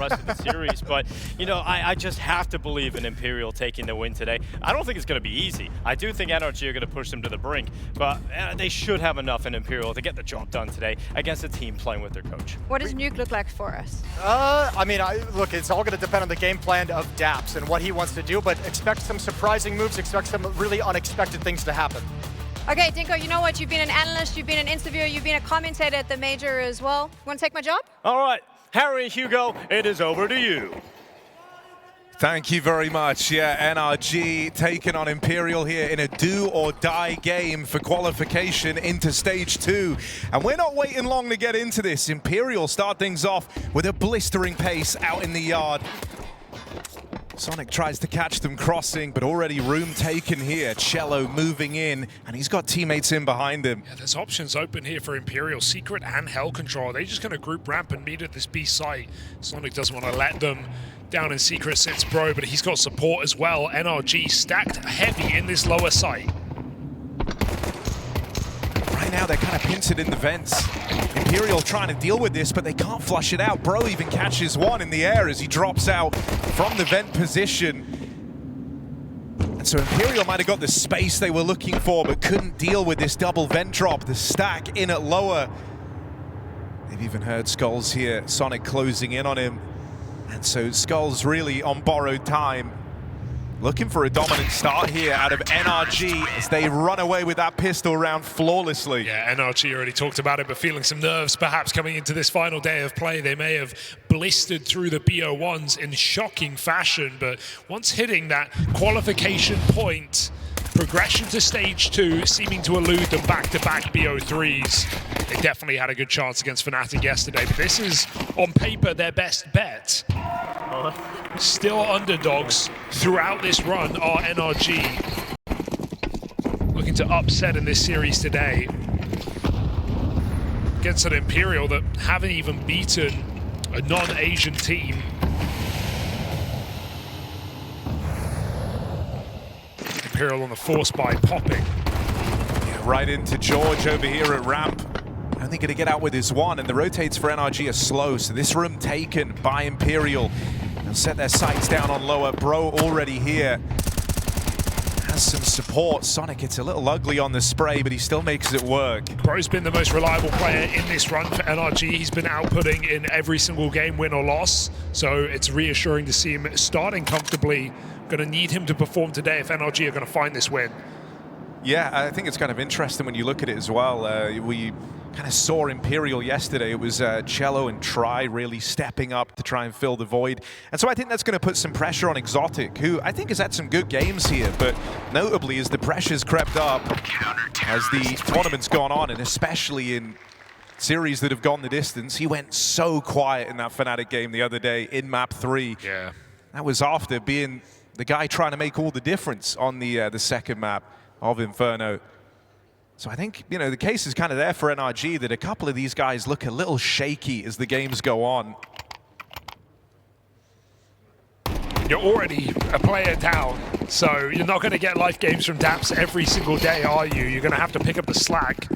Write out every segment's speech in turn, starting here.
rest of the series. But, you know, I just have to believe in Imperial taking the win today. I don't think it's going to be easy. I do think NRG are going to push them to the brink, but they should have enough in Imperial to get the job done today against a team playing with their coach. What does Nuke look like for us? I mean, look, it's all going to depend on the game plan of Daps and what he wants to do, but expect some surprising moves, expect some really unexpected things to happen. Okay, Dinko, you know what? You've been an analyst, you've been an interviewer, you've been a commentator at the Major as well. Want to take my job? All right, Harry and Hugo, it is over to you. Thank you very much. Yeah, NRG taking on Imperial here in a do-or-die game for qualification into Stage 2. And we're not waiting long to get into this. Imperial start things off with a blistering pace out in the yard. Sonic tries to catch them crossing, but already room taken here. Cello moving in, and he's got teammates in behind him. Yeah, there's options open here for Imperial, Secret and Hell Control. They're just going to group ramp and meet at this B site. Sonic doesn't want to let them. Down in Secret sits Bro, but he's got support as well. NRG stacked heavy in this lower site. Right now, they're kind of pincered in the vents. Imperial trying to deal with this, but they can't flush it out. Bro even catches one in the air as he drops out from the vent position. And so Imperial might have got the space they were looking for, but couldn't deal with this double vent drop. The stack in at lower. They've even heard Skulls here. Sonic closing in on him. And so Skulls really on borrowed time. Looking for a dominant start here out of NRG as they run away with that pistol round flawlessly. Yeah, NRG already talked about it, but feeling some nerves perhaps coming into this final day of play. They may have blistered through the BO1s in shocking fashion, but once hitting that qualification point, progression to Stage 2 seeming to elude them back-to-back BO3s. They definitely had a good chance against Fnatic yesterday, but this is, on paper, their best bet. Still underdogs throughout this run are NRG. Looking to upset in this series today against an Imperial that haven't even beaten a non-Asian team. Imperial on the force by popping. Yeah, right into George over here at ramp. Only going to get out with his one, and the rotates for NRG are slow, so this room taken by Imperial. They'll set their sights down on lower. Bro already here. Has some support. Sonic, it's a little ugly on the spray, but he still makes it work. Bro's been the most reliable player in this run for NRG. He's been outputting in every single game, win or loss. So it's reassuring to see him starting comfortably. Going to need him to perform today if NRG are going to find this win. Yeah, I think it's kind of interesting when you look at it as well. We kind of saw Imperial yesterday. It was Cello and Tri really stepping up to try and fill the void. And so I think that's going to put some pressure on Exotic, who I think has had some good games here, but notably as the pressure's crept up, as the tournament's gone on, and especially in series that have gone the distance, he went so quiet in that Fnatic game the other day in map 3. Yeah. That was after being the guy trying to make all the difference on the second map of Inferno. So I think, you know, the case is kind of there for NRG that a couple of these guys look a little shaky as the games go on. You're already a player down, so you're not going to get life games from Daps every single day, are you? You're going to have to pick up the slack.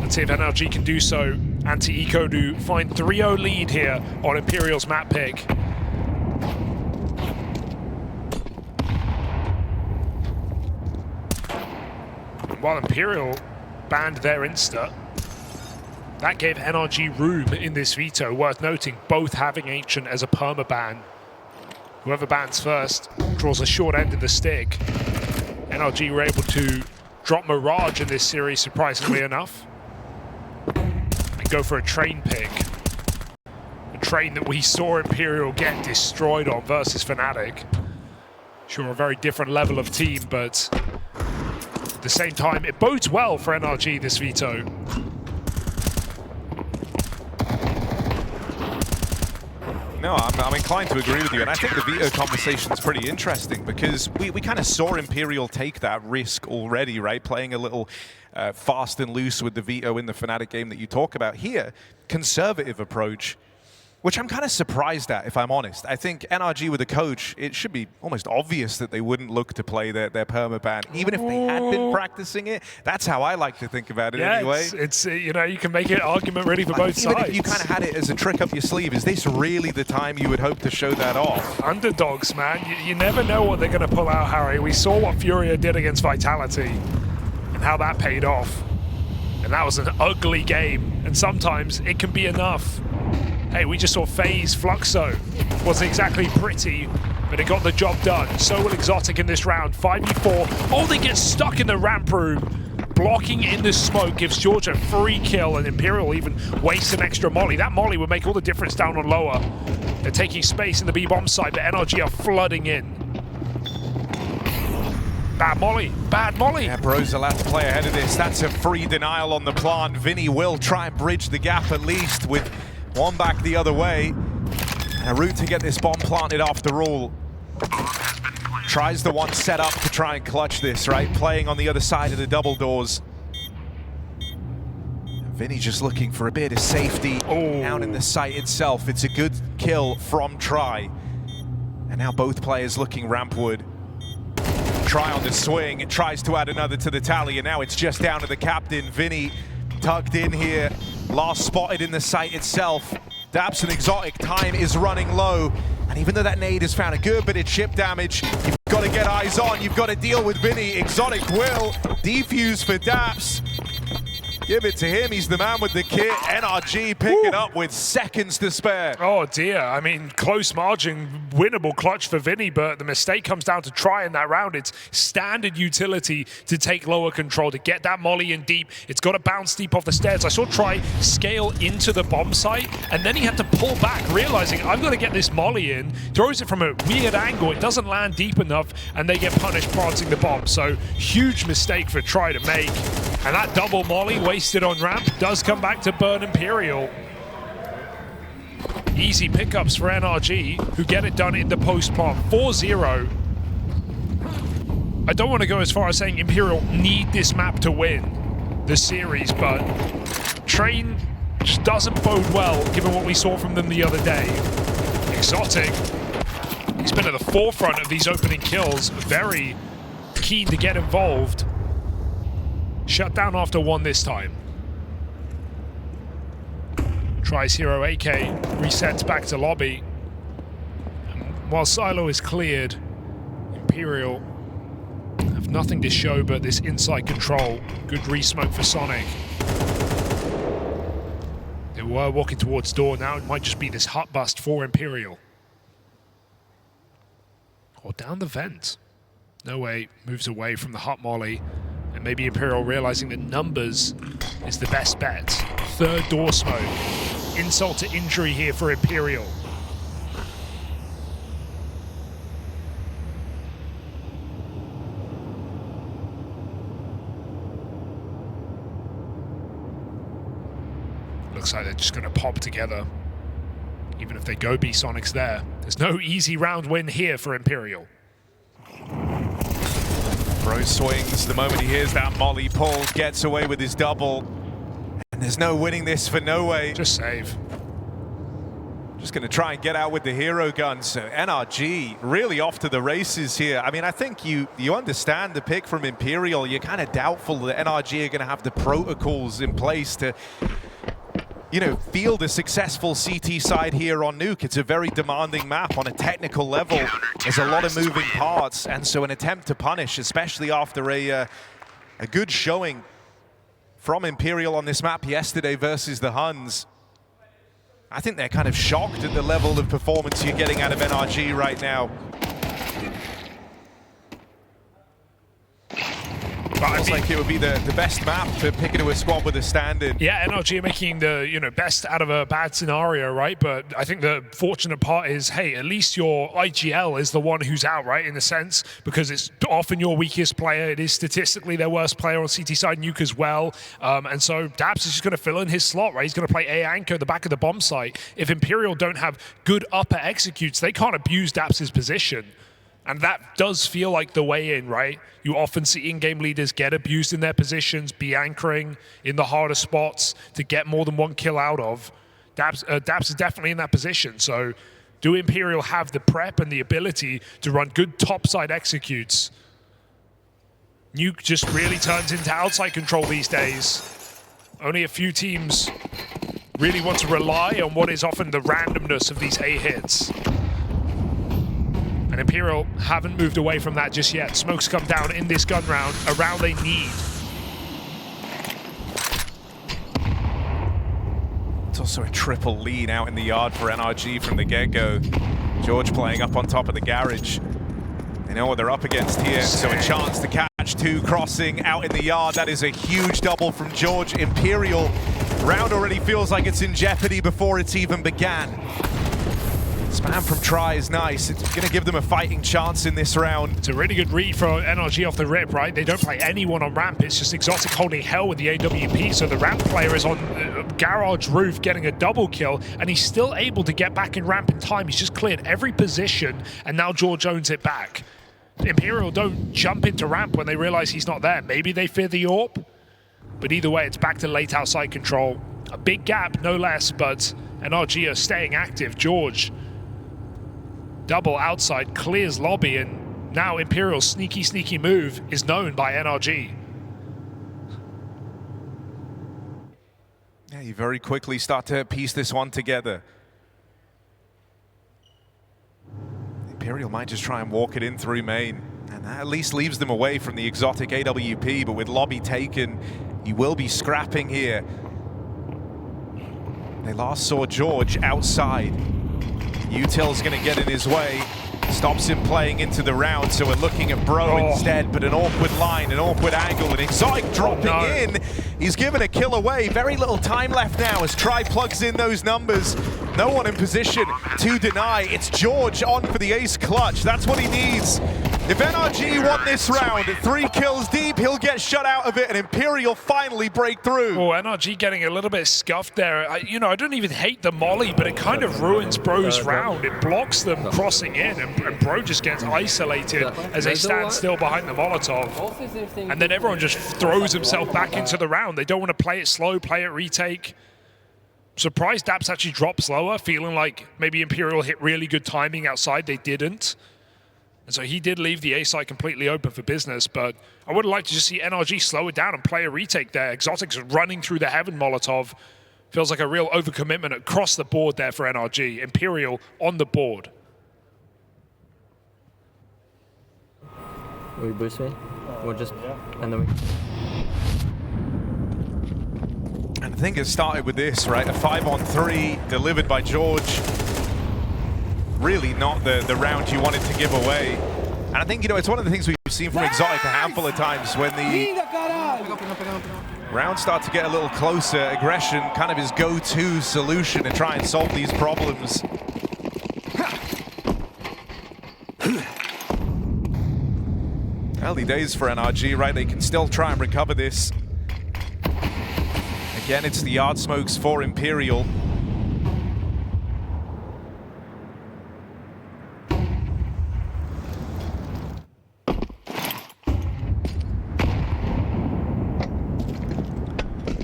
Let's see if NRG can do so. Anti-Eco to find 3-0 lead here on Imperial's map pick. While Imperial banned their Insta, that gave NRG room in this veto. Worth noting, both having Ancient as a perma-ban. Whoever bans first draws a short end of the stick. NRG were able to drop Mirage in this series, surprisingly enough, and go for a train pick. A train that we saw Imperial get destroyed on versus Fnatic. Sure, a very different level of team, but at the same time, it bodes well for NRG, this veto. No, I'm inclined to agree with you, and I think the veto conversation is pretty interesting because we kind of saw Imperial take that risk already, right? Playing a little fast and loose with the veto in the Fnatic game that you talk about. Here, conservative approach. which I'm kind of surprised at, if I'm honest. I think NRG with the coach, it should be almost obvious that they wouldn't look to play their permaban, even if they had been practicing it. That's how I like to think about it anyway. It's you know, you can make an argument really for both even sides. If you kind of had it as a trick up your sleeve, is this really the time you would hope to show that off? Underdogs, man. You never know what they're going to pull out, Harry. We saw what Furia did against Vitality and how that paid off. And that was an ugly game. And sometimes it can be enough. Hey, we just saw FaZe Fluxo. Wasn't exactly pretty, but it got the job done. So will Exotic in this round. 5v4. Oh, they get stuck in the ramp room. Blocking in the smoke gives George a free kill, and Imperial even wastes an extra molly. That molly would make all the difference down on lower. They're taking space in the B-bomb side, but NRG are flooding in. Bad molly, bad molly. Yeah, Bro's allowed to play ahead of this. That's a free denial on the plant. Vinny will try and bridge the gap at least with one back the other way. And a route to get this bomb planted after all. Tries the one set up to try and clutch this, right? Playing on the other side of the double doors. Vinny just looking for a bit of safety down in the site itself. It's a good kill from Try. And now both players looking rampward. Try on the swing, it tries to add another to the tally, and now it's just down to the captain. Vinny tucked in here, last spotted in the site itself. Daps and Exotic, time is running low. And even though that nade has found a good bit of chip damage, you've got to get eyes on, you've got to deal with Vinny. Exotic will defuse for Daps. Give it to him, he's the man with the kit. NRG pick it up with seconds to spare. Oh dear, I mean, close margin, winnable clutch for Vinny, but the mistake comes down to Try in that round. It's standard utility to take lower control, to get that molly in deep. It's got to bounce deep off the stairs. I saw Try scale into the bomb site, and then he had to pull back, realizing, I've got to get this molly in. Throws it from a weird angle, it doesn't land deep enough, and they get punished planting the bomb. So, huge mistake for Try to make. And that double molly wasted on ramp does come back to burn Imperial. Easy pickups for NRG, who get it done in the post plant. 4-0. I don't want to go as far as saying Imperial need this map to win the series, but Train just doesn't bode well given what we saw from them the other day. Exotic, he's been at the forefront of these opening kills, very keen to get involved. Shut down after one this time. Tries Hero AK, resets back to lobby. And while Silo is cleared, Imperial have nothing to show but this inside control. Good re-smoke for Sonic. They were walking towards door, now it might just be this hut bust for Imperial. Or down the vent. No way, moves away from the hut molly. And maybe Imperial realizing that numbers is the best bet. Third door smoke. Insult to injury here for Imperial. Looks like they're just going to pop together. Even if they go B, Sonic's there. There's no easy round win here for Imperial. Bro swings the moment he hears that molly pull, gets away with his double. And there's no winning this for No Way. Just save. Just going to try and get out with the hero gun. So NRG really off to the races here. I mean, I think you understand the pick from Imperial. You're kind of doubtful that NRG are going to have the protocols in place to, you know, field a successful CT side here on Nuke. It's a very demanding map on a technical level. There's a lot of moving parts, and so an attempt to punish, especially after a good showing from Imperial on this map yesterday versus the Huns. I think they're kind of shocked at the level of performance you're getting out of NRG right now. But feels like it would be the best map to pick into a squad with a stand-in. Yeah, NRG are making the best out of a bad scenario, right? But I think the fortunate part is, hey, at least your IGL is the one who's out, right? In a sense, because it's often your weakest player. It is statistically their worst player on CT side, Nuke as well. And so Daps is just going to fill in his slot, right? He's going to play A anchor at the back of the bomb site. If Imperial don't have good upper executes, they can't abuse Daps' position. And that does feel like the way in, right? You often see in-game leaders get abused in their positions, be anchoring in the harder spots to get more than one kill out of. Daps is definitely in that position. So do Imperial have the prep and the ability to run good topside executes? Nuke just really turns into outside control these days. Only a few teams really want to rely on what is often the randomness of these A hits. And Imperial haven't moved away from that just yet. Smokes come down in this gun round, a round they need. It's also a triple lead out in the yard for NRG from the get-go. George playing up on top of the garage. They know what they're up against here, so a chance to catch two crossing out in the yard. That is a huge double from George. Imperial round already feels like it's in jeopardy before it's even began. Spam from Try is nice. It's going to give them a fighting chance in this round. It's a really good read for NRG off the rip, right? They don't play anyone on ramp. It's just Exotic holding hell with the AWP, so the ramp player is on garage roof getting a double kill, and he's still able to get back in ramp in time. He's just cleared every position, and now George owns it back. Imperial don't jump into ramp when they realize he's not there. Maybe they fear the AWP, but either way, it's back to late outside control. A big gap, no less, but NRG are staying active. George, double outside, clears lobby, and now Imperial's sneaky move is known by NRG. Yeah, you very quickly start to piece this one together. Imperial might just try and walk it in through main, and that at least leaves them away from the Exotic AWP, but with lobby taken, you will be scrapping here. They last saw George outside. Util's going to get in his way, stops him playing into the round, so we're looking at Bro instead, but an awkward line, an awkward angle, and Exotic dropping in. He's given a kill away. Very little time left now as Try plugs in those numbers. No one in position to deny. It's George on for the ace clutch. That's what he needs. If NRG won this round, 3 kills deep, he'll get shut out of it, and Imperial finally break through. Oh, NRG getting a little bit scuffed there. I don't even hate the molly, but it kind of ruins Bro's round. It blocks them crossing in, and Bro just gets isolated as they stand still behind the Molotov. And then everyone just throws himself back into the round. They don't want to play it slow, play it retake. Surprised Daps actually dropped slower, feeling like maybe Imperial hit really good timing outside. They didn't. And so he did leave the A site completely open for business, but I would like to just see NRG slow it down and play a retake there. Exotic's running through the heaven Molotov. Feels like a real overcommitment across the board there for NRG. Imperial on the board. Will you boost me? Or just... and then we... And I think it started with this, right? A 5-on-3 delivered by George. Really not the round you wanted to give away. And I think, it's one of the things we've seen from Exotic a handful of times when the rounds start to get a little closer. Aggression, kind of his go-to solution to try and solve these problems. Early days for NRG, right? They can still try and recover this. Again, it's the yard smokes for Imperial.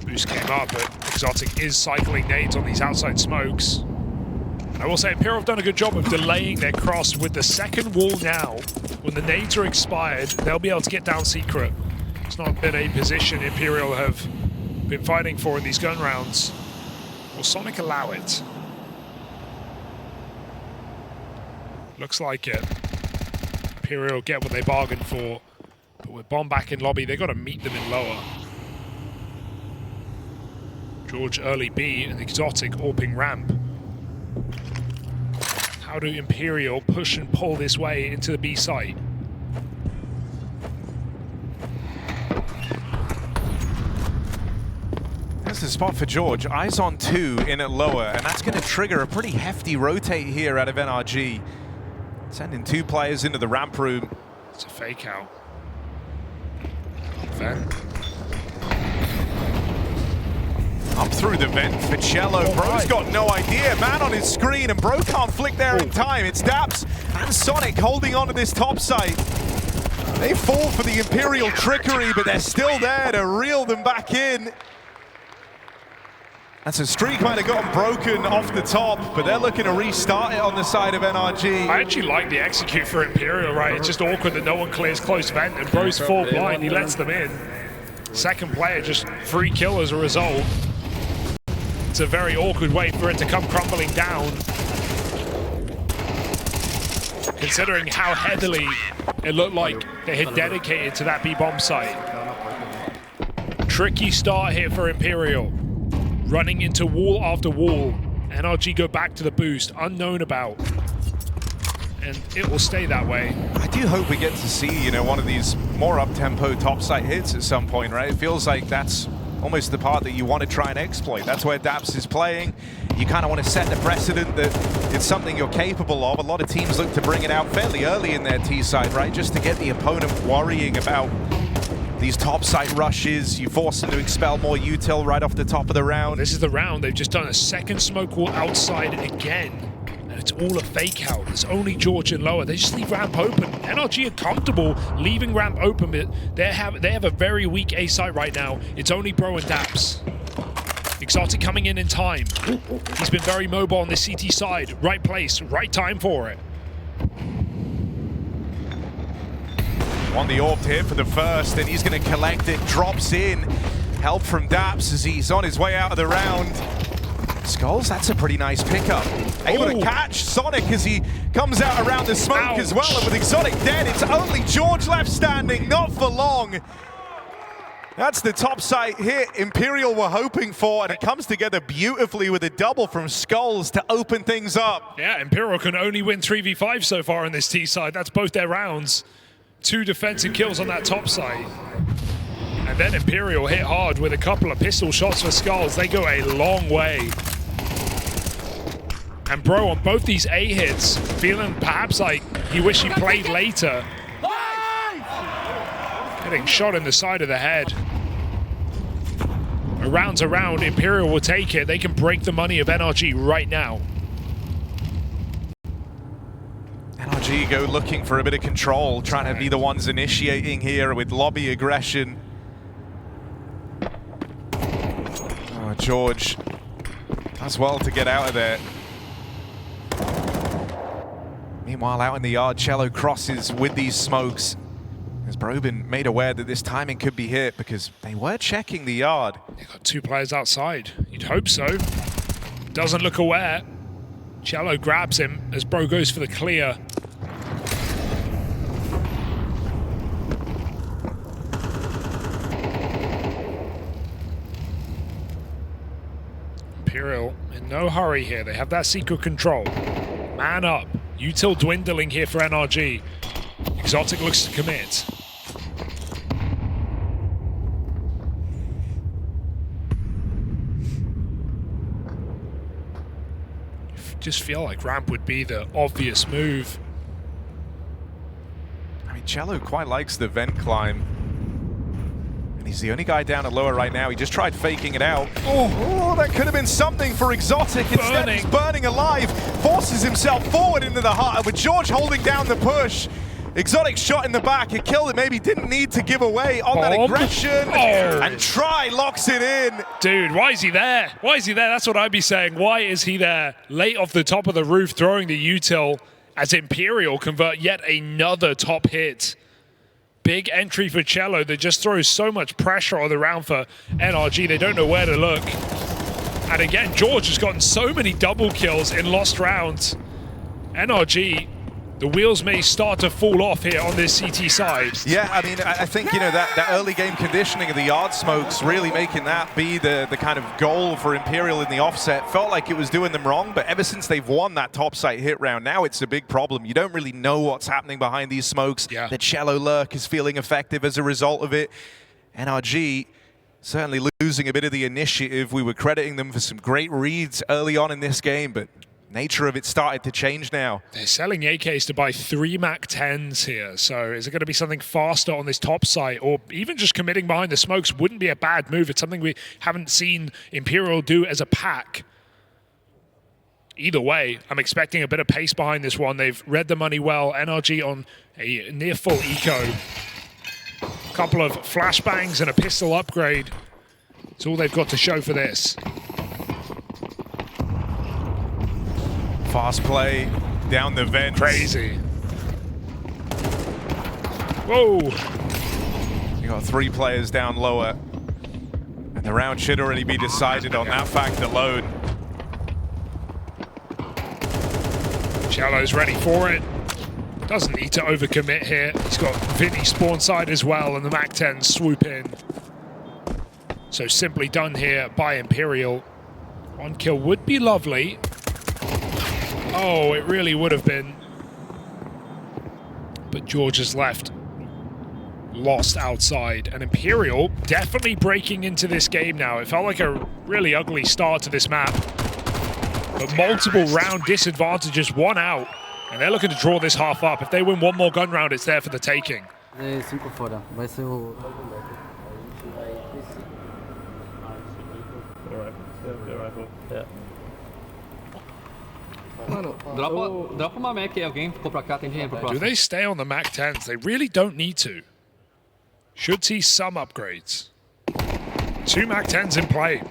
Boost came up, but Exotic is cycling nades on these outside smokes. And I will say Imperial have done a good job of delaying their cross with the second wall now. When the nades are expired, they'll be able to get down secret. It's not been a position Imperial have been fighting for in these gun rounds. Will Sonic allow it? Looks like it. Imperial get what they bargained for, but with Bomb back in lobby, they've got to meet them in lower. George early B and Exotic AWPing ramp. How do Imperial push and pull this way into the B site? There's the spot for George. Eyes on 2 in at lower, and that's going to trigger a pretty hefty rotate here out of NRG. Sending 2 players into the ramp room. It's a fake out. Vent. Up through the vent for Cello. Bro's got no idea. Man on his screen, and Bro can't flick there in time. It's Daps and Sonic holding on to this top site. They fall for the Imperial trickery, but they're still there to reel them back in. That's a streak might have gotten broken off the top, but they're looking to restart it on the side of NRG. I actually like the execute for Imperial, right? It's just awkward that no one clears close vent, and Bro's full blind, he lets them in. Second player, just free kill as a result. It's a very awkward way for it to come crumbling down, considering how heavily it looked like they had dedicated to that B-bomb site. Tricky start here for Imperial. Running into wall after wall. NRG go back to the boost, unknown about. And it will stay that way. I do hope we get to see, you know, one of these more up-tempo topside hits at some point, right? It feels like that's almost the part that you want to try and exploit. That's where Daps is playing. You kind of want to set the precedent that it's something you're capable of. A lot of teams look to bring it out fairly early in their T-side, right? Just to get the opponent worrying about these top site rushes. You force them to expel more util right off the top of the round. This is the round. They've just done a second smoke wall outside again. And it's all a fake out. There's only George and lower. They just leave ramp open. NRG are comfortable leaving ramp open, but they have a very weak A site right now. It's only Bro and Daps. Exotic coming in time. He's been very mobile on this CT side. Right place, right time for it. On the orb here for the first, and he's going to collect it, drops in. Help from Daps as he's on his way out of the round. Skulls, that's a pretty nice pickup. Able to catch Sonic as he comes out around the smoke as well, and with Exotic dead, it's only George left standing, not for long. That's the top site hit Imperial were hoping for, and it comes together beautifully with a double from Skulls to open things up. Yeah, Imperial can only win 3v5 so far in this T side. That's both their rounds. 2 defensive kills on that top side. And then Imperial hit hard with a couple of pistol shots for Skulls. They go a long way. And Bro on both these A hits, feeling perhaps like he wished he played later. Getting shot in the side of the head. Around to round, Imperial will take it. They can break the money of NRG right now. NRG go looking for a bit of control, trying to be the ones initiating here with lobby aggression. Oh, George does well to get out of there. Meanwhile, out in the yard, Cello crosses with these smokes. As Brobin made aware that this timing could be hit because they were checking the yard. They got 2 players outside. You'd hope so. Doesn't look aware. Cello grabs him as Bro goes for the clear. Imperial in no hurry here. They have that secret control. Man up. Util dwindling here for NRG. Exotic looks to commit. Just feel like ramp would be the obvious move. I mean, Cello quite likes the vent climb. And he's the only guy down at lower right now. He just tried faking it out. Oh, that could have been something for Exotic. Instead, he's burning alive. Forces himself forward into the heart. And with George holding down the push, Exotic shot in the back. A kill that maybe didn't need to give away on that aggression. And Try locks it in. Dude, why is he there? Why is he there? That's what I'd be saying. Why is he there? Late off the top of the roof, throwing the util as Imperial convert yet another top hit. Big entry for Cello that just throws so much pressure on the round for NRG. They don't know where to look. And again, George has gotten so many double kills in lost rounds. NRG, the wheels may start to fall off here on this CT side. Yeah, I mean, I think, you know, that early game conditioning of the yard smokes, really making that be the kind of goal for Imperial in the offset, felt like it was doing them wrong, but ever since they've won that top site hit round, now it's a big problem. You don't really know what's happening behind these smokes. Yeah. The Cello lurk is feeling effective as a result of it. NRG certainly losing a bit of the initiative. We were crediting them for some great reads early on in this game, but nature of it started to change now. They're selling AKs to buy 3 MAC-10s here, so is it going to be something faster on this top site, or even just committing behind the smokes wouldn't be a bad move. It's something we haven't seen Imperial do as a pack. Either way, I'm expecting a bit of pace behind this one. They've read the money well. NRG on a near full eco. A couple of flashbangs and a pistol upgrade. It's all they've got to show for this. Fast play down the vent. Crazy. Whoa. You got 3 players down lower. And the round should already be decided on that fact alone. Cello's ready for it. Doesn't need to overcommit here. He's got Vinny spawn side as well, and the MAC-10 swoop in. So simply done here by Imperial. 1 kill would be lovely. Oh, it really would have been. But George has left. Lost outside. And Imperial definitely breaking into this game now. It felt like a really ugly start to this map. But multiple round disadvantages, 1 out. And they're looking to draw this half up. If they win 1 more gun round, it's there for the taking. 5 fora. Vai ser o... Mano, dropa uma Mac aí, alguém ficou pra cá, tem dinheiro pro Do próximo. they stay on the MAC-10s? They really don't need to. Should see some upgrades. 2 MAC-10s in play.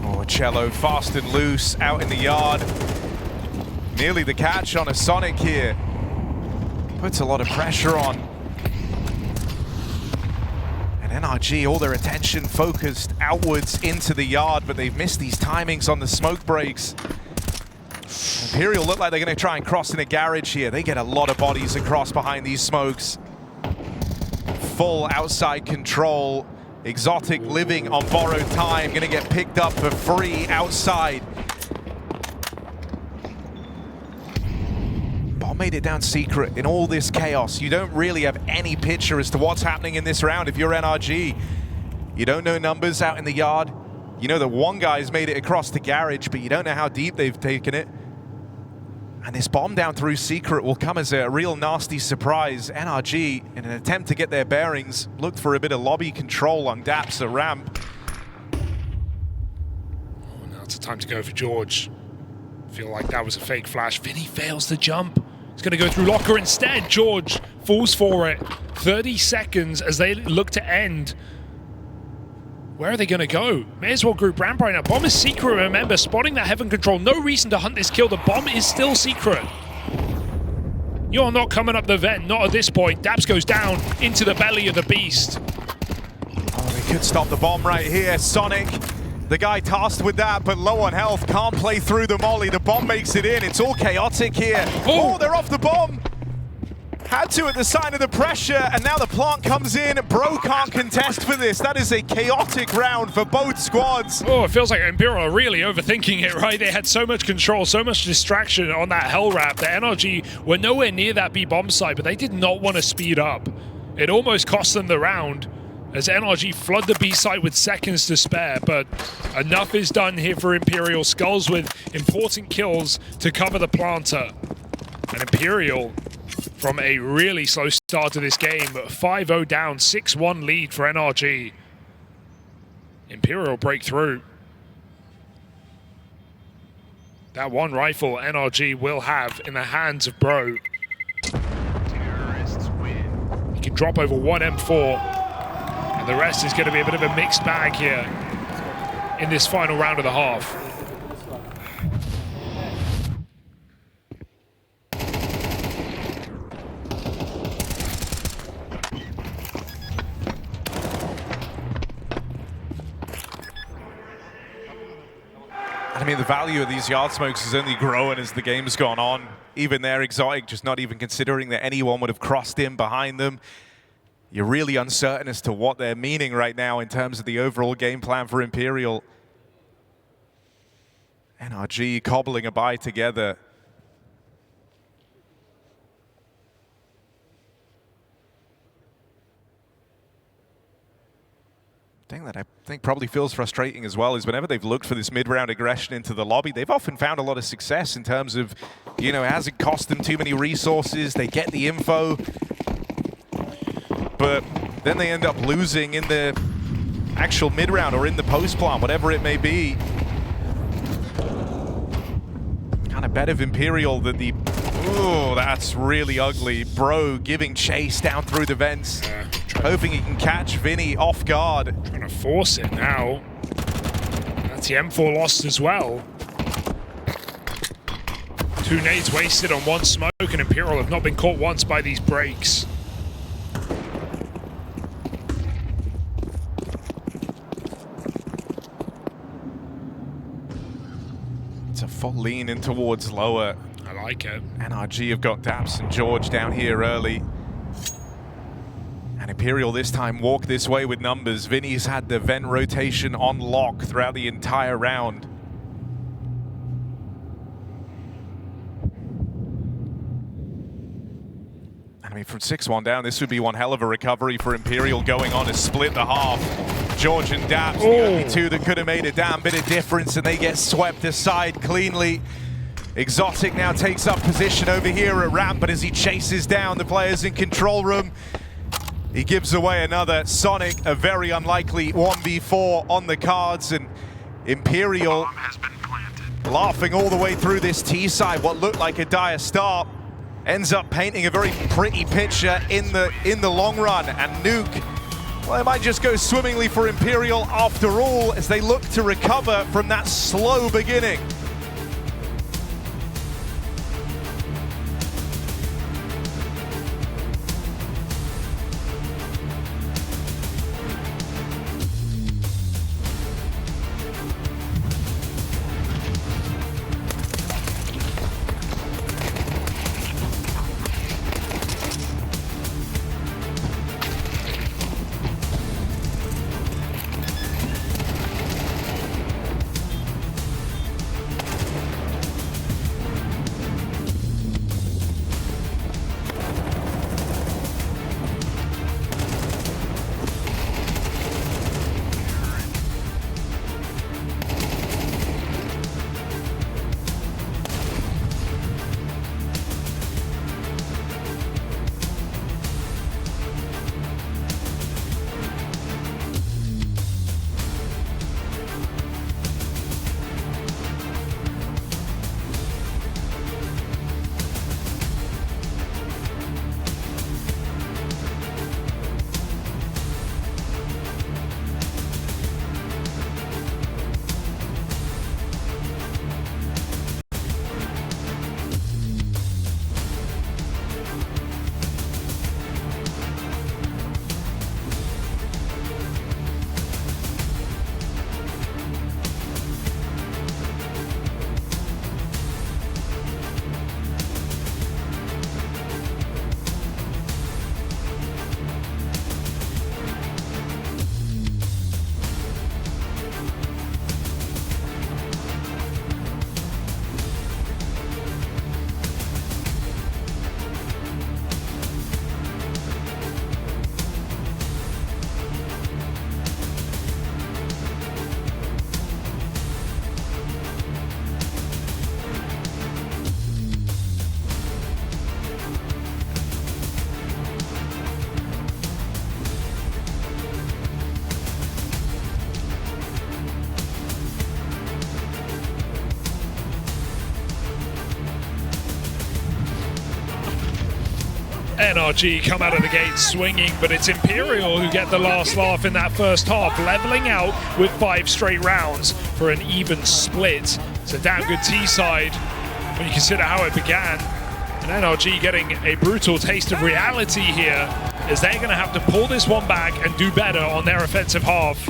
Oh, Cello fast and loose out in the yard. Nearly the catch on a Sonic here. Puts a lot of pressure on. And NRG, all their attention focused outwards into the yard, but they've missed these timings on the smoke breaks. Imperial look like they're going to try and cross in a garage here. They get a lot of bodies across behind these smokes. Full outside control. Exotic living on borrowed time. Going to get picked up for free outside. Bomb made it down secret in all this chaos. You don't really have any picture as to what's happening in this round if you're NRG. You don't know numbers out in the yard. You know that 1 guy's made it across the garage, but you don't know how deep they've taken it. And this bomb down through secret will come as a real nasty surprise. NRG, in an attempt to get their bearings, looked for a bit of lobby control on Daps at ramp. Oh, now it's time to go for George. Feel like that was a fake flash. Vinny fails to jump. He's going to go through locker instead. George falls for it. 30 seconds as they look to end. Where are they going to go? May as well group ramp right now. Bomb is secret, remember. Spotting that heaven control. No reason to hunt this kill. The bomb is still secret. You're not coming up the vent. Not at this point. Daps goes down into the belly of the beast. Oh, they could stop the bomb right here. Sonic, the guy tasked with that, but low on health. Can't play through the molly. The bomb makes it in. It's all chaotic here. Oh, they're off the bomb. Had to at the sign of the pressure, and now the plant comes in. Bro can't contest for this. That is a chaotic round for both squads. Oh, it feels like Imperial are really overthinking it, right? They had so much control, so much distraction on that hell wrap. The NRG were nowhere near that B bomb site, but they did not want to speed up. It almost cost them the round as NRG flood the B site with seconds to spare, but enough is done here for Imperial. Skulls with important kills to cover the planter. And Imperial, from a really slow start to this game, 5-0 down, 6-1 lead for NRG. Imperial break through. That 1 rifle NRG will have in the hands of Bro. He can drop over 1 M4, and the rest is going to be a bit of a mixed bag here in this final round of the half. I mean, the value of these yard smokes has only grown as the game's gone on. Even their Exotic, just not even considering that anyone would have crossed in behind them. You're really uncertain as to what they're meaning right now in terms of the overall game plan for Imperial. NRG cobbling a buy together. Thing that I think probably feels frustrating as well is whenever they've looked for this mid-round aggression into the lobby, they've often found a lot of success in terms of, you know, it hasn't cost them too many resources, they get the info, but then they end up losing in the actual mid-round or in the post-plant, whatever it may be. Kind of bet of Imperial that the, ooh, that That's really ugly. Bro giving chase down through the vents, hoping he can catch Vinny off guard. Trying to force it now. That's the M4 lost as well. 2 nades wasted on 1 smoke, and Imperial have not been caught once by these breaks. It's a full lean in towards lower. I like it. NRG have got Daps and George down here early. And Imperial this time walk this way with numbers. Vinny's had the vent rotation on lock throughout the entire round. I mean, from 6-1 down, this would be one hell of a recovery for Imperial going on to split the half. George and Daps, the only two that could have made a damn bit of difference, and they get swept aside cleanly. Exotic now takes up position over here at ramp, but as he chases down the players in control room, he gives away another. Sonic, a very unlikely 1v4 on the cards, and Imperial has been planted. Laughing all the way through this T side, what looked like a dire start, ends up painting a very pretty picture in the long run. And Nuke, well, it might just go swimmingly for Imperial after all, as they look to recover from that slow beginning. NRG come out of the gate swinging, but it's Imperial who get the last laugh in that first half, leveling out with 5 straight rounds for an even split. It's a damn good T-side when you consider how it began. And NRG getting a brutal taste of reality here, as they're going to have to pull this one back and do better on their offensive half.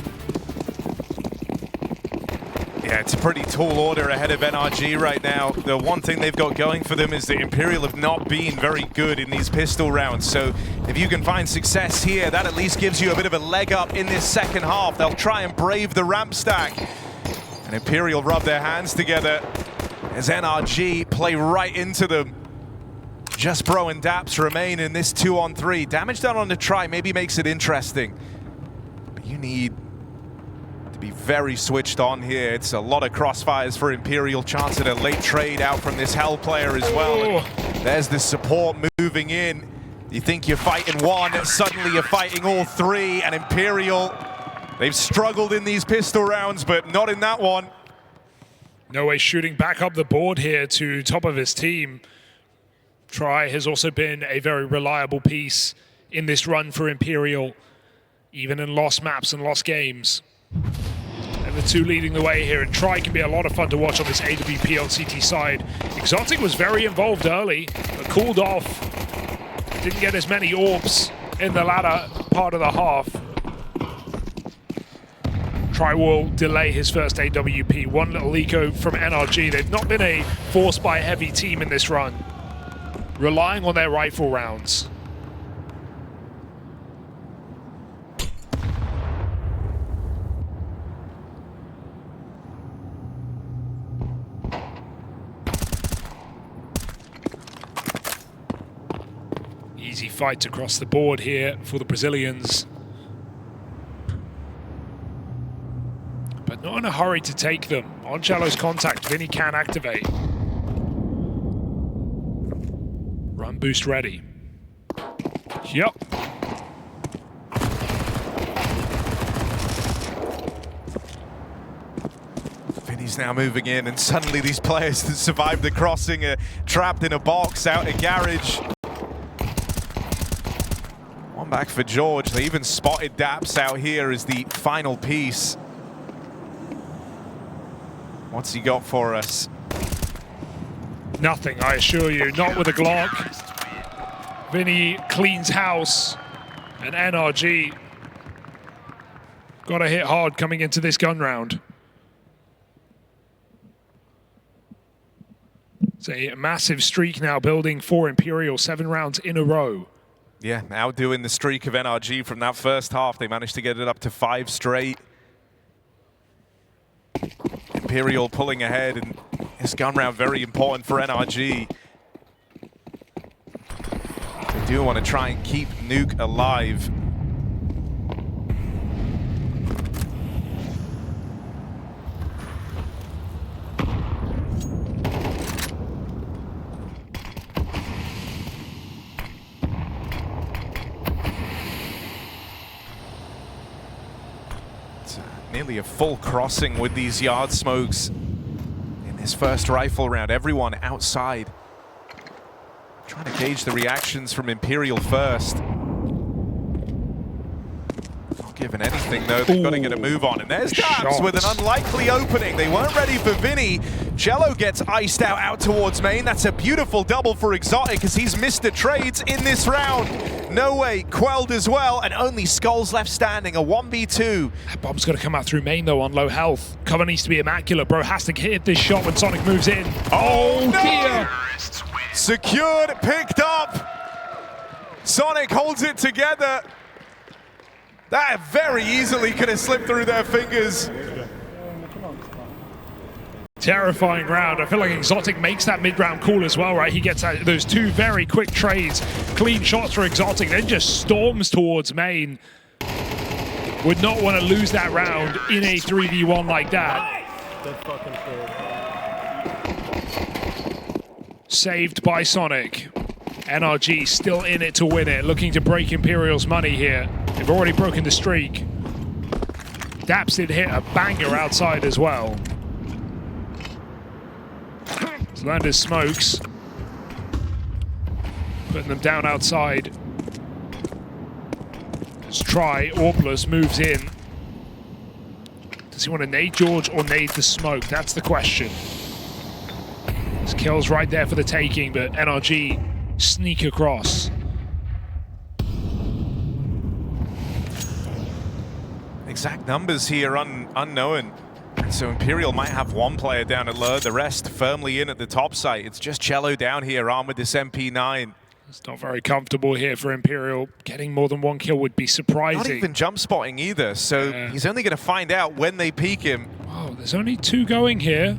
Yeah, it's a pretty tall order ahead of NRG right now. The one thing they've got going for them is that Imperial have not been very good in these pistol rounds. So if you can find success here, that at least gives you a bit of a leg up in this second half. They'll try and brave the ramp stack. And Imperial rub their hands together as NRG play right into them. Just Bro and Daps remain in this 2-on-3. Damage done on the try maybe makes it interesting. But you need be very switched on here. It's a lot of crossfires for Imperial. Chance at a late trade out from this Hell player as well. And there's the support moving in. You think you're fighting one, suddenly you're fighting all 3, and Imperial, they've struggled in these pistol rounds, but not in that one. No way shooting back up the board here to top of his team. Try has also been a very reliable piece in this run for Imperial, even in lost maps and lost games. And the two leading the way here, and Try can be a lot of fun to watch on this AWP on CT side. Exotic was very involved early, but cooled off. Didn't get as many orbs in the latter part of the half. Try will delay his first AWP. One little eco from NRG. They've not been a force by heavy team in this run, relying on their rifle rounds. Easy fights across the board here for the Brazilians. But not in a hurry to take them. On Cello's contact, Vinny can activate. Run boost ready. Yep. Vinny's now moving in, and suddenly these players that survived the crossing are trapped in a box out in garage. One back for George. They even spotted Daps out here as the final piece. What's he got for us? Nothing, I assure you. Not with a Glock. Vinny cleans house, and NRG got to hit hard coming into this gun round. It's a massive streak now building for Imperial, 7 rounds in a row. Yeah, outdoing the streak of NRG from that first half. They managed to get it up to 5 straight. Imperial pulling ahead, and this gun round very important for NRG. They do want to try and keep Nuke alive. Nearly a full crossing with these yard smokes in this first rifle round. Everyone outside. Trying to gauge the reactions from Imperial first. Not giving anything though, they've got to get a move on. And there's Dabs with an unlikely opening. They weren't ready for Vinny. Cello gets iced out towards main. That's a beautiful double for Exotic as he's missed the trades in this round. No way, quelled as well, and only Skulls left standing, a 1v2. That bomb's got to come out through main though on low health. Cover needs to be immaculate. Bro has to hit this shot when Sonic moves in. Oh no! Dear! Secured, picked up. Sonic holds it together. That very easily could have slipped through their fingers. Terrifying round. I feel like Exotic makes that mid-round call as well, right? He gets those 2 very quick trades, clean shots for Exotic, then just storms towards main. Would not want to lose that round in a 3v1 like that. Saved by Sonic. NRG still in it to win it, looking to break Imperial's money here. They've already broken the streak. Daps did hit a banger outside as well. Landers smokes, putting them down outside. Let's try. Orplus moves in. Does he want to nade George or nade the smoke? That's the question. His kill's right there for the taking, but NRG sneak across. Exact numbers here unknown. So Imperial might have 1 player down at low, the rest firmly in at the top site. It's just Cello down here, armed with this MP9. It's not very comfortable here for Imperial. Getting more than 1 kill would be surprising. Not even jump spotting either, so he's only going to find out when they peek him. Oh, there's only 2 going here.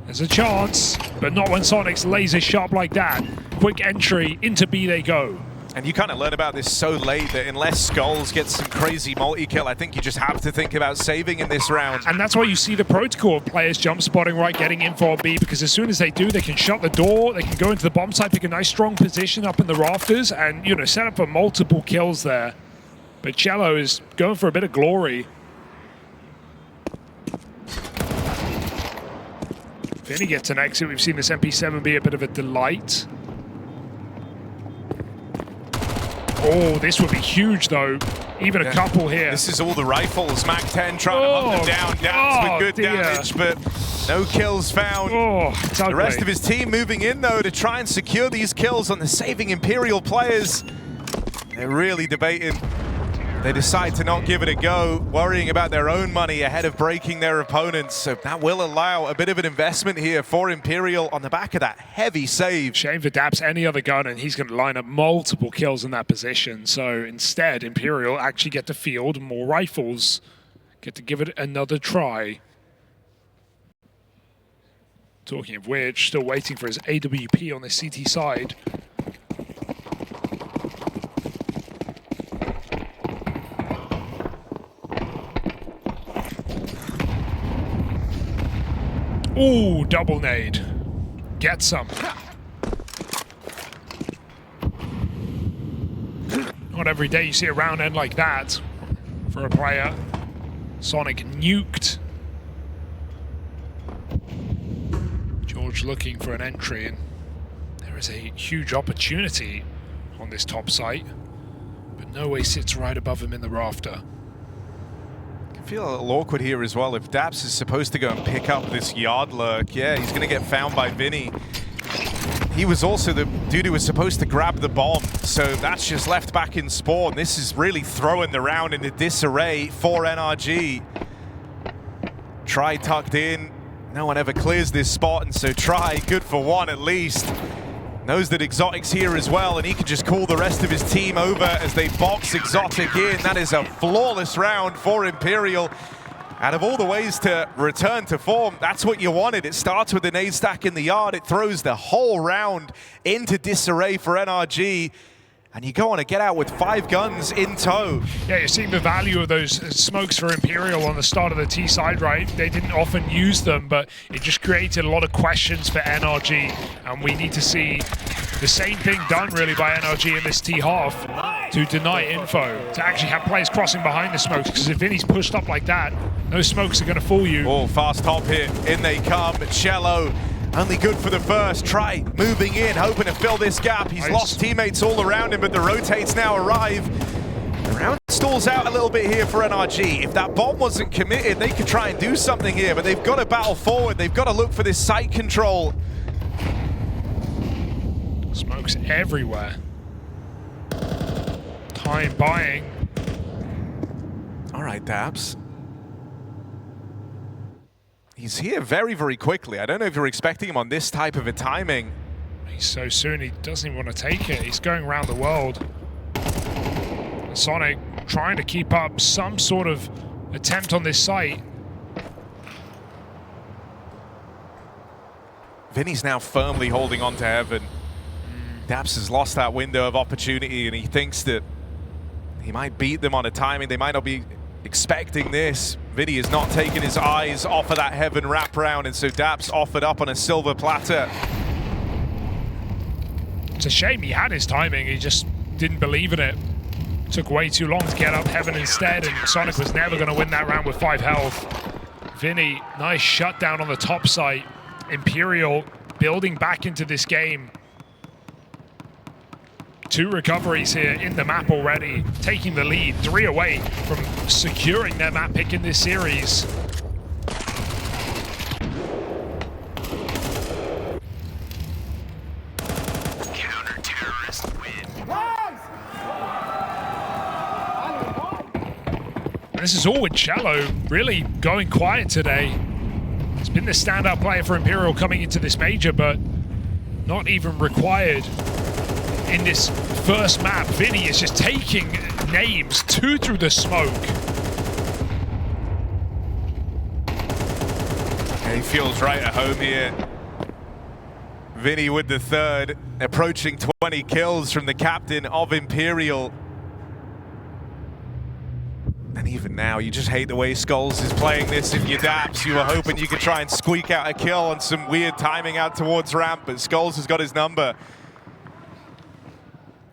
There's a chance, but not when Sonic's laser sharp like that. Quick entry, into B they go. And you kind of learn about this so late that unless Skulls gets some crazy multi-kill, I think you just have to think about saving in this round. And that's why you see the protocol of players jump spotting right, getting info on B, because as soon as they do, they can shut the door, they can go into the bomb site, pick a nice strong position up in the rafters, and, you know, set up for multiple kills there. But Cello is going for a bit of glory. Vinny gets an exit. We've seen this MP7 be a bit of a delight. Oh, this would be huge, though. Even a couple here. This is all the rifles. Mac 10 trying to hunt them down. Daps with good damage, but no kills found. The rest of his team moving in, though, to try and secure these kills on the saving Imperial players. They're really debating. They decide to not give it a go, worrying about their own money ahead of breaking their opponents. So that will allow a bit of an investment here for Imperial on the back of that heavy save. Shame for Daps, any other gun, and he's going to line up multiple kills in that position. So instead, Imperial actually get to field more rifles, get to give it another try. Talking of which, still waiting for his AWP on the CT side. Ooh, double nade. Get some. Not every day you see a round end like that for a player. Sonic nuked. George looking for an entry, and there is a huge opportunity on this top site, but No Way sits right above him in the rafter. Feel a little awkward here as well. If Daps is supposed to go and pick up this yard lurk, yeah, he's going to get found by Vinny. He was also the dude who was supposed to grab the bomb, so that's just left back in spawn. This is really throwing the round into disarray for NRG. Try tucked in. No one ever clears this spot, and so Try, good for one at least. Knows that Exotic's here as well, and he can just call the rest of his team over as they box Exotic in. That is a flawless round for Imperial. Out of all the ways to return to form, that's what you wanted. It starts with an nade stack in the yard. It throws the whole round into disarray for NRG. And you go on to get out with 5 guns in tow. Yeah, you're seeing the value of those smokes for Imperial on the start of the T side, right? They didn't often use them, but it just created a lot of questions for NRG. And we need to see the same thing done, really, by NRG in this T half to deny info, to actually have players crossing behind the smokes. Because if Vinny's pushed up like that, those smokes are going to fool you. Oh, fast top hit. In they come. Cello. Only good for the first. Try moving in, hoping to fill this gap. He's lost teammates all around him, but the rotates now arrive. The round stalls out a little bit here for NRG. If that bomb wasn't committed, they could try and do something here, but they've got to battle forward. They've got to look for this site control. Smokes everywhere. Time buying. All right, Daps. He's here very, very quickly. I don't know if you're expecting him on this type of a timing. He's so soon, he doesn't even want to take it. He's going around the world. Sonic trying to keep up some sort of attempt on this site. Vinny's now firmly holding on to heaven. Daps has lost that window of opportunity, and he thinks that he might beat them on a timing. They might not be expecting this. Vinny has not taken his eyes off of that heaven wraparound, and so Daps offered up on a silver platter. It's a shame he had his timing, he just didn't believe in it. Took way too long to get up heaven instead, and Sonic was never going to win that round with 5 health. Vinny, nice shutdown on the top site. Imperial building back into this game. 2 recoveries here in the map already, taking the lead, 3 away from securing their map pick in this series. Counter-terrorist win. And this is all with Cello really going quiet today. He's been the standout player for Imperial coming into this major, but not even required. In this first map, Vinny is just taking names, 2 through the smoke. Yeah, he feels right at home here. Vinny with the 3rd, approaching 20 kills from the captain of Imperial. And even now, you just hate the way Skulls is playing this. If you Daps, you were hoping you could try and squeak out a kill on some weird timing out towards ramp, but Skulls has got his number.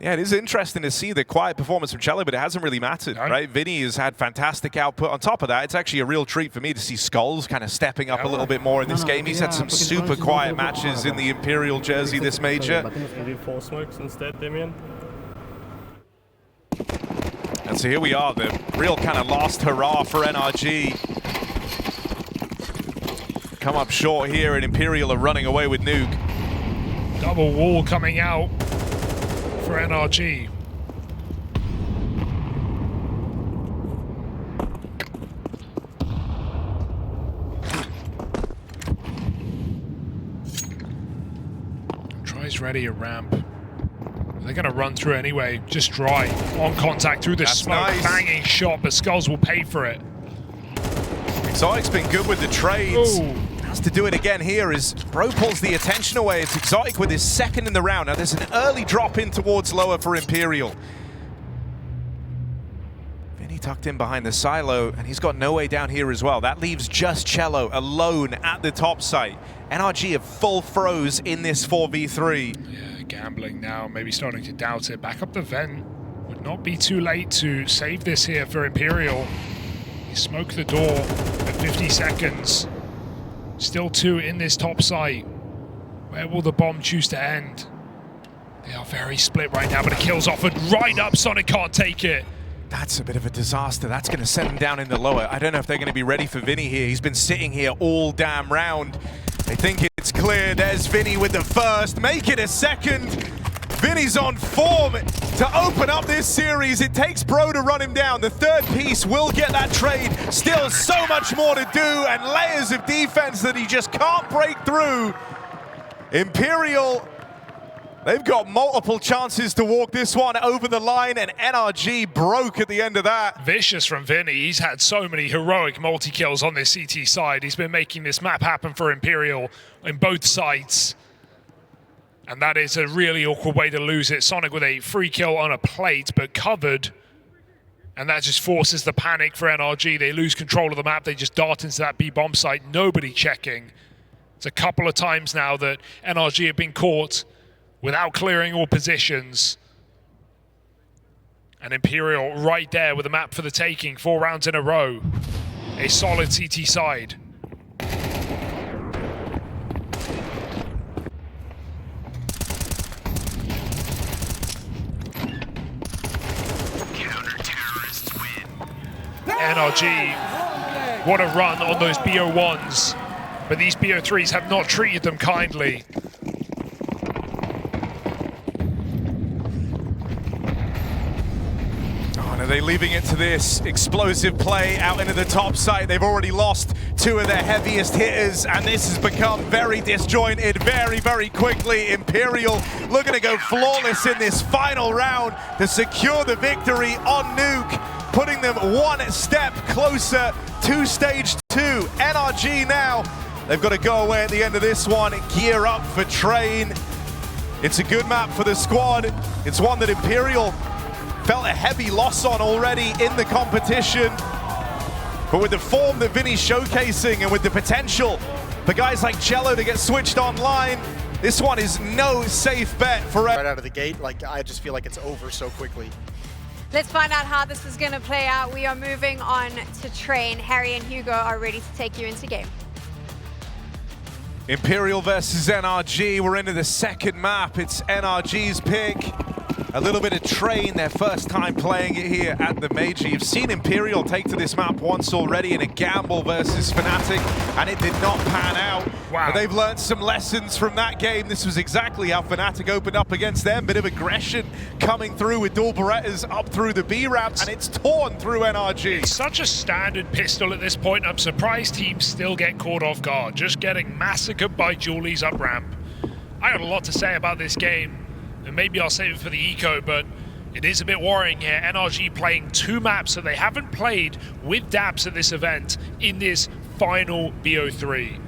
Yeah, it is interesting to see the quiet performance from Cello, but it hasn't really mattered, right? Vinny has had fantastic output. On top of that, it's actually a real treat for me to see Skulls kind of stepping up a little bit more in this game. He's had some super quiet matches in the Imperial jersey this major. And so here we are, the real kind of last hurrah for NRG. Come up short here, and Imperial are running away with Nuke. Double wall coming out for NRG. Tries ready a ramp. They're going to run through anyway. Just dry on contact through the smoke. Nice. Banging shot, but Skulls will pay for it. Exotic's been good with the trades. Ooh. Has to do it again here as Bro pulls the attention away. It's Exotic with his second in the round. Now there's an early drop in towards lower for Imperial. Vinny tucked in behind the silo, and he's got no way down here as well. That leaves just Cello alone at the top site. NRG have full froze in this 4v3. Yeah, gambling now, maybe starting to doubt it. Back up the vent. Would not be too late to save this here for Imperial. He smoked the door at 50 seconds. Still 2 in this top site. Where will the bomb choose to end? They are very split right now, but a kill's offered right up. Sonic can't take it. That's a bit of a disaster. That's going to send him down in the lower. I don't know if they're going to be ready for Vinny here. He's been sitting here all damn round. They think it's clear. There's Vinny with the first. Make it a second. Vinny's on form to open up this series. It takes Bro to run him down. The third piece will get that trade. Still so much more to do, and layers of defense that he just can't break through. Imperial, they've got multiple chances to walk this one over the line, and NRG broke at the end of that. Vicious from Vinny. He's had so many heroic multi-kills on this CT side. He's been making this map happen for Imperial in both sides. And that is a really awkward way to lose it. Sonic with a free kill on a plate, but covered. And that just forces the panic for NRG. They lose control of the map. They just dart into that B-bomb site, nobody checking. It's a couple of times now that NRG have been caught without clearing all positions. And Imperial right there with the map for the taking, 4 rounds in a row. A solid CT side. NRG, what a run on those BO1s, but these BO3s have not treated them kindly. Oh, and are they leaving it to this explosive play out into the top site? They've already lost 2 of their heaviest hitters, and this has become very disjointed very, very quickly. Imperial looking to go flawless in this final round to secure the victory on Nuke, putting them 1 step closer to stage 2. NRG now, they've got to go away at the end of this one, gear up for Train. It's a good map for the squad. It's one that Imperial felt a heavy loss on already in the competition. But with the form that Vinny's showcasing and with the potential for guys like Cello to get switched online, this one is no safe bet for right out of the gate. Like, I just feel like it's over so quickly. Let's find out how this is going to play out. We are moving on to Train. Harry and Hugo are ready to take you into game. Imperial versus NRG. We're into the second map. It's NRG's pick. A little bit of Train, their first time playing it here at the Major. You've seen Imperial take to this map once already in a gamble versus Fnatic, and it did not pan out. Wow. But they've learned some lessons from that game. This was exactly how Fnatic opened up against them. Bit of aggression coming through with dual Berettas up through the B ramp, and it's torn through NRG. It's such a standard pistol at this point. I'm surprised teams still get caught off guard, just getting massacred by Julies up ramp. I got a lot to say about this game, and maybe I'll save it for the eco, but it is a bit worrying here. NRG playing 2 maps that they haven't played with Daps at this event in this final BO3.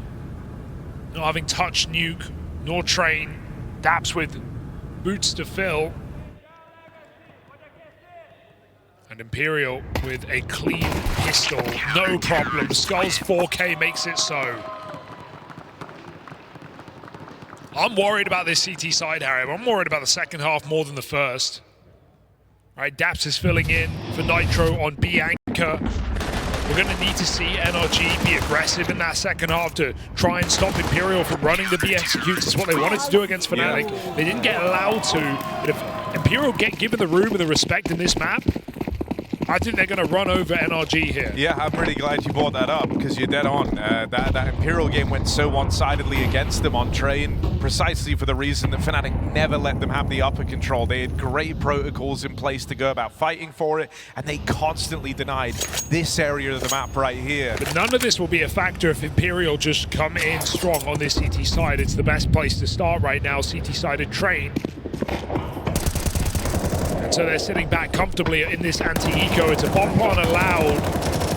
Not having touched Nuke nor Train, Daps with boots to fill. And Imperial with a clean pistol, no problem. Skulls 4K makes it so. I'm worried about this CT side, Harry. I'm worried about the second half more than the first. All right, Daps is filling in for Nitro on B anchor. We're going to need to see NRG be aggressive in that second half to try and stop Imperial from running the B executes. It's what they wanted to do against Fnatic. Yeah. They didn't get allowed to, but if Imperial get given the room and the respect in this map, I think they're going to run over NRG here. Yeah, I'm really glad you brought that up, because you're dead on. That Imperial game went so one-sidedly against them on Train, precisely for the reason that Fnatic never let them have the upper control. They had great protocols in place to go about fighting for it, and they constantly denied this area of the map right here. But none of this will be a factor if Imperial just come in strong on this CT side. It's the best place to start right now, CT-sided Train. So they're sitting back comfortably in this anti-eco. It's a bomb plant allowed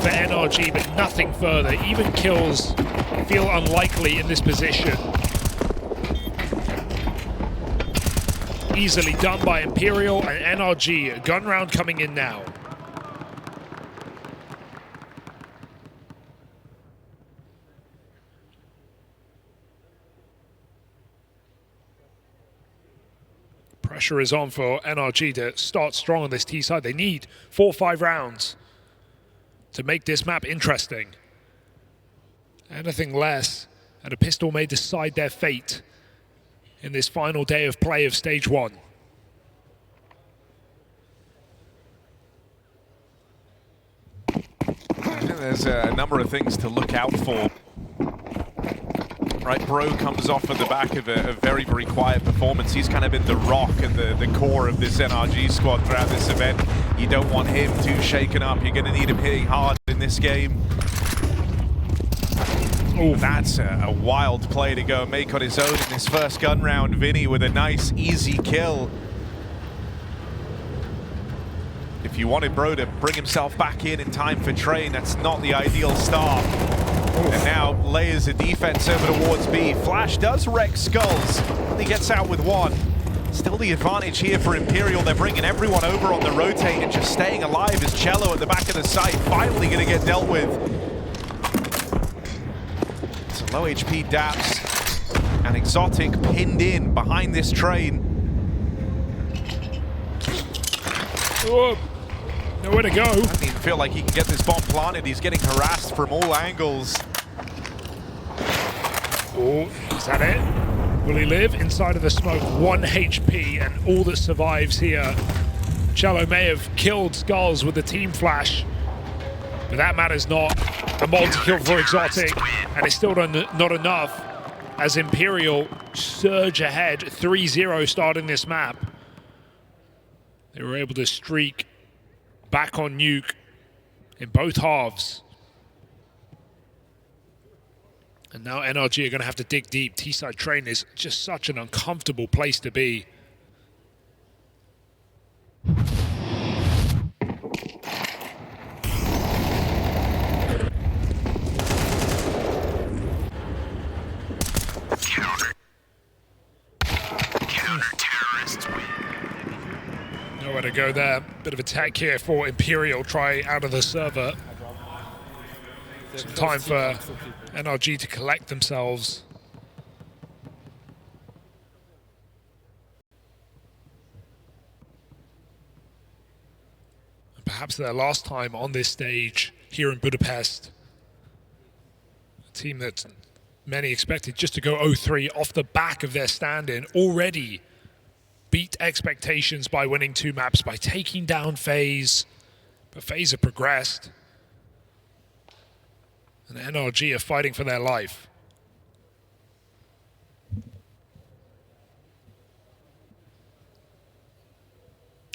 for NRG, but nothing further. Even kills feel unlikely in this position. Easily done by Imperial and NRG. A gun round coming in now. Pressure is on for NRG to start strong on this T side. They need 4 or 5 rounds to make this map interesting. Anything less, and a pistol may decide their fate in this final day of play of stage 1. I think there's a number of things to look out for. Right, Bro comes off of the back of a very, very quiet performance. He's kind of been the rock and the core of this NRG squad throughout this event. You don't want him too shaken up. You're going to need him hitting hard in this game. Oh, that's a wild play to go and make on his own in this first gun round. Vinny with a nice, easy kill. If you wanted Bro to bring himself back in time for Train, that's not the ideal start. And now layers of defense over towards B. Flash does wreck Skulls. He gets out with 1. Still the advantage here for Imperial. They're bringing everyone over on the rotate and just staying alive as Cello at the back of the site finally going to get dealt with. It's a low HP Daps and Exotic pinned in behind this Train. Oh, nowhere to go. Doesn't even feel like he can get this bomb planted. He's getting harassed from all angles. Oh, is that it? Will he live? Inside of the smoke, 1 HP, and all that survives here. Cello may have killed Skulls with the team flash, but that matters not. A multi-kill for Exotic, and it's still not enough as Imperial surge ahead, 3-0 starting this map. They were able to streak back on Nuke in both halves. And now NRG are going to have to dig deep. T-side Train is just such an uncomfortable place to be. Counter-terrorists win. Nowhere to go there. Bit of attack here for Imperial. Try out of the server. Some time for NRG to collect themselves. And perhaps their last time on this stage here in Budapest. A team that many expected just to go 0-3 off the back of their stand-in already beat expectations by winning 2 maps, by taking down FaZe. But FaZe have progressed. And NRG are fighting for their life.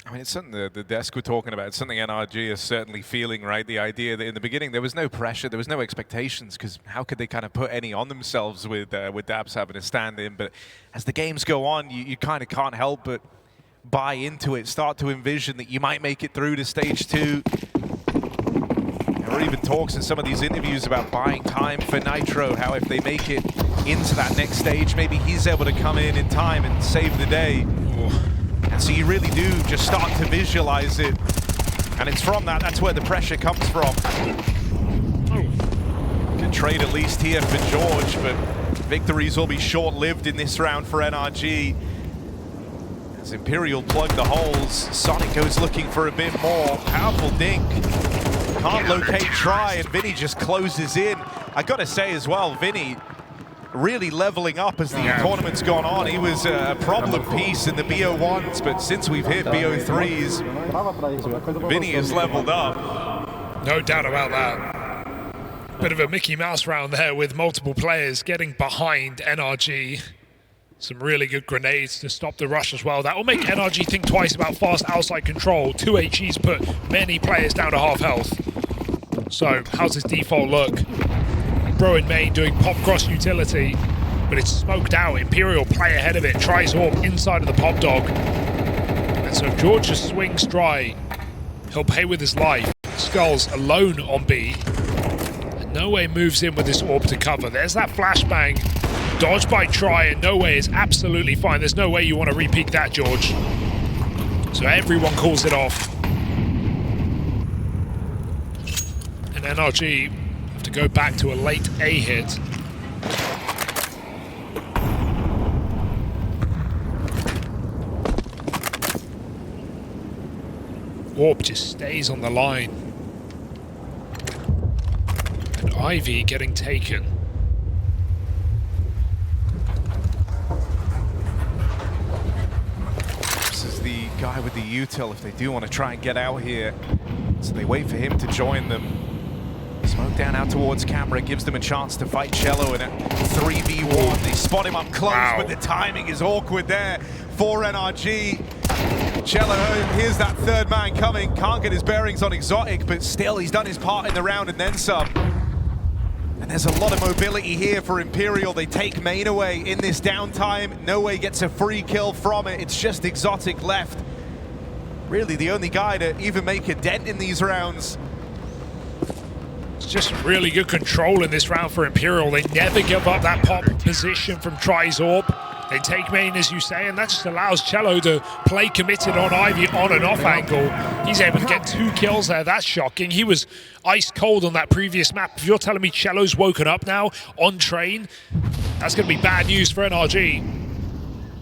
I mean, it's something the desk were talking about. It's something NRG is certainly feeling, right? The idea that in the beginning there was no pressure, there was no expectations, because how could they kind of put any on themselves with Dabs having a stand-in? But as the games go on, you kind of can't help but buy into it, start to envision that you might make it through to stage 2. There were even talks in some of these interviews about buying time for Nitro, how if they make it into that next stage, maybe he's able to come in time and save the day. And so you really do just start to visualize it. And it's from that's where the pressure comes from. Good trade at least here for George, but victories will be short-lived in this round for NRG. As Imperial plug the holes, Sonic goes looking for a bit more. Powerful dink. Can't locate try, and Vinny just closes in. I gotta say as well, Vinny really leveling up as the tournament's gone on. He was a problem piece in the BO1s, but since we've hit BO3s, Vinny has leveled up. No doubt about that. Bit of a Mickey Mouse round there with multiple players getting behind NRG. Some really good grenades to stop the rush as well. That will make NRG think twice about fast outside control. 2 HEs put many players down to half health. So how's his default look? Bro in main doing pop cross utility, but it's smoked out. Imperial play ahead of it, tries Orb inside of the pop dog. And so if George just swings dry, he'll pay with his life. Skulls alone on B. And No Way moves in with this Orb to cover. There's that flashbang. Dodge by Try, and No Way is absolutely fine. There's no way you want to re-peek that, George. So everyone calls it off. And NRG have to go back to a late A hit. Orb just stays on the line. And Ivy getting taken. This is the guy with the util if they do want to try and get out here. So they wait for him to join them. Smoke down out towards camera, gives them a chance to fight Cello in a 3v1. They spot him up close, but the timing is awkward there for NRG. Cello, here's that third man coming. Can't get his bearings on Exotic, but still he's done his part in the round and then some. And there's a lot of mobility here for Imperial. They take main away in this downtime. No Way gets a free kill from it. It's just Exotic left. Really the only guy to even make a dent in these rounds. It's just really good control in this round for Imperial. They never give up that pop position from Try's Orb. They take main, as you say, and that just allows Cello to play committed on Ivy on and off angle. He's able to get 2 kills there. That's shocking. He was ice cold on that previous map. If you're telling me Cello's woken up now on train, that's going to be bad news for NRG.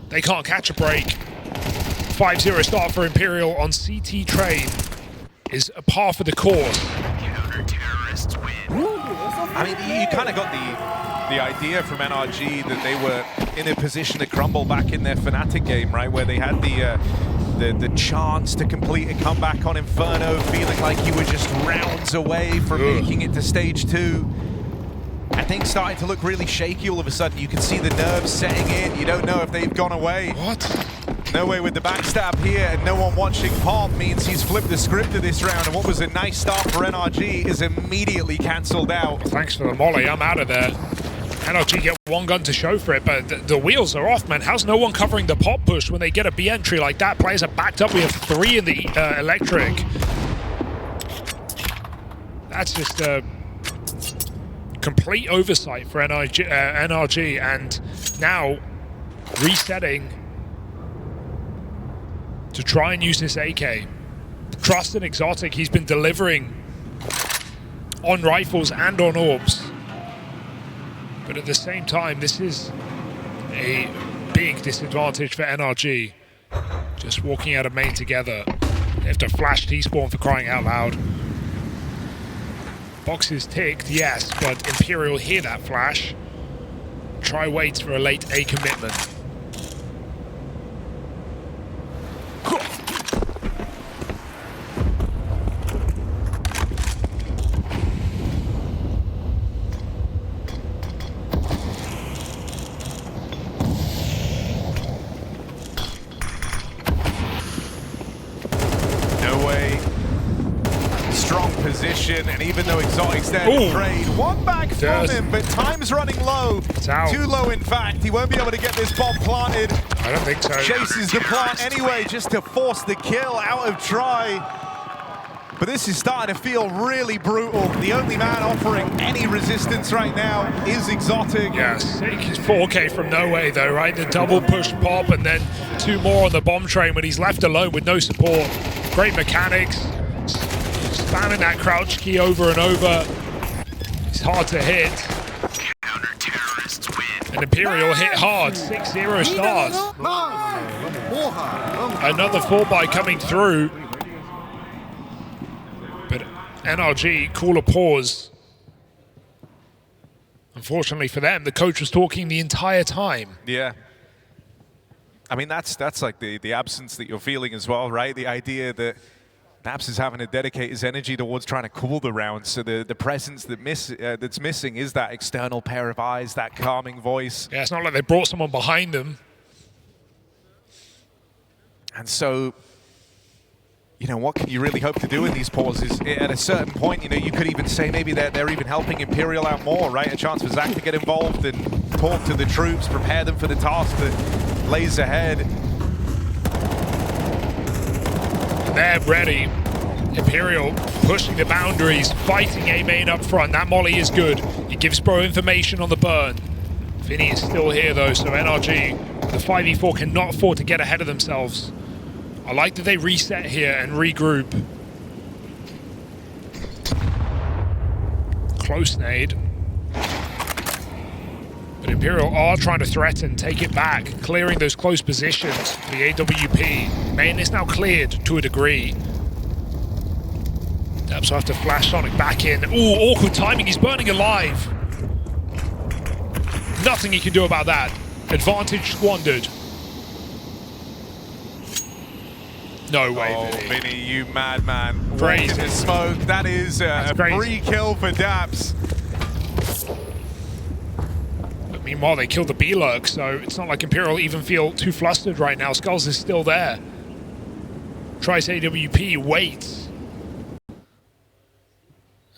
They can't catch a break. 5-0 start for Imperial on CT train is a par for the course. I mean, you kind of got the idea from NRG that they were in a position to crumble back in their Fnatic game, right? Where they had the chance to complete a comeback on Inferno, feeling like you were just rounds away from making it to stage 2. And things started to look really shaky all of a sudden. You can see the nerves setting in. You don't know if they've gone away. What? No Way with the backstab here, and no one watching Pop means he's flipped the script of this round, and what was a nice start for NRG is immediately cancelled out. Thanks for the molly, I'm out of there. NRG get one gun to show for it, but the wheels are off, man. How's no one covering the pop push when they get a B entry like that? Players are backed up. We have 3 in the electric. That's just a complete oversight for NRG, and now resetting to try and use this AK. Trust in Exotic, he's been delivering on rifles and on orbs. But at the same time, this is a big disadvantage for NRG. Just walking out of main together. They have to flash T-spawn for crying out loud. Boxes ticked, yes, but Imperial hear that flash. Try waits for a late A commitment. Position, and even though Exotic's there to trade, one back from him, but time's running low. Too low, in fact. He won't be able to get this bomb planted. I don't think so. Chases the plant anyway, just to force the kill out of Try. But this is starting to feel really brutal. The only man offering any resistance right now is Exotic. Yeah, sick. 4K from No Way though, right? The double push pop and then 2 more on the bomb train when he's left alone with no support. Great mechanics. Spamming that crouch key over and over. It's hard to hit. And Imperial hit hard. 6-0 start. Another 4-buy coming through. But NRG call a pause. Unfortunately for them, the coach was talking the entire time. Yeah. I mean, that's like the absence that you're feeling as well, right? The idea that Naps is having to dedicate his energy towards trying to call the round. So the presence that's missing is that external pair of eyes, that calming voice. Yeah, it's not like they brought someone behind them. And so, you know, what can you really hope to do in these pauses? At a certain point, you know, you could even say maybe they're even helping Imperial out more, right? A chance for Zach to get involved and talk to the troops, prepare them for the task that lays ahead. They're ready. Imperial pushing the boundaries, fighting A main up front. That molly is good. It gives Bro information on the burn. Vinny is still here though, so NRG, the 5v4 cannot afford to get ahead of themselves. I like that they reset here and regroup. Close nade. But Imperial are trying to threaten, take it back, clearing those close positions. The AWP. Main is now cleared to a degree. Debs will have to flash Sonic back in. Ooh, awkward timing. He's burning alive. Nothing he can do about that. Advantage squandered. No way, Oh, Vinny. Vinny, you madman. Crazy. Right in the smoke. That is a free kill for Daps. But meanwhile, they killed the B-Lurk, so it's not like Imperial even feel too flustered right now. Skulls is still there. Tries AWP, waits.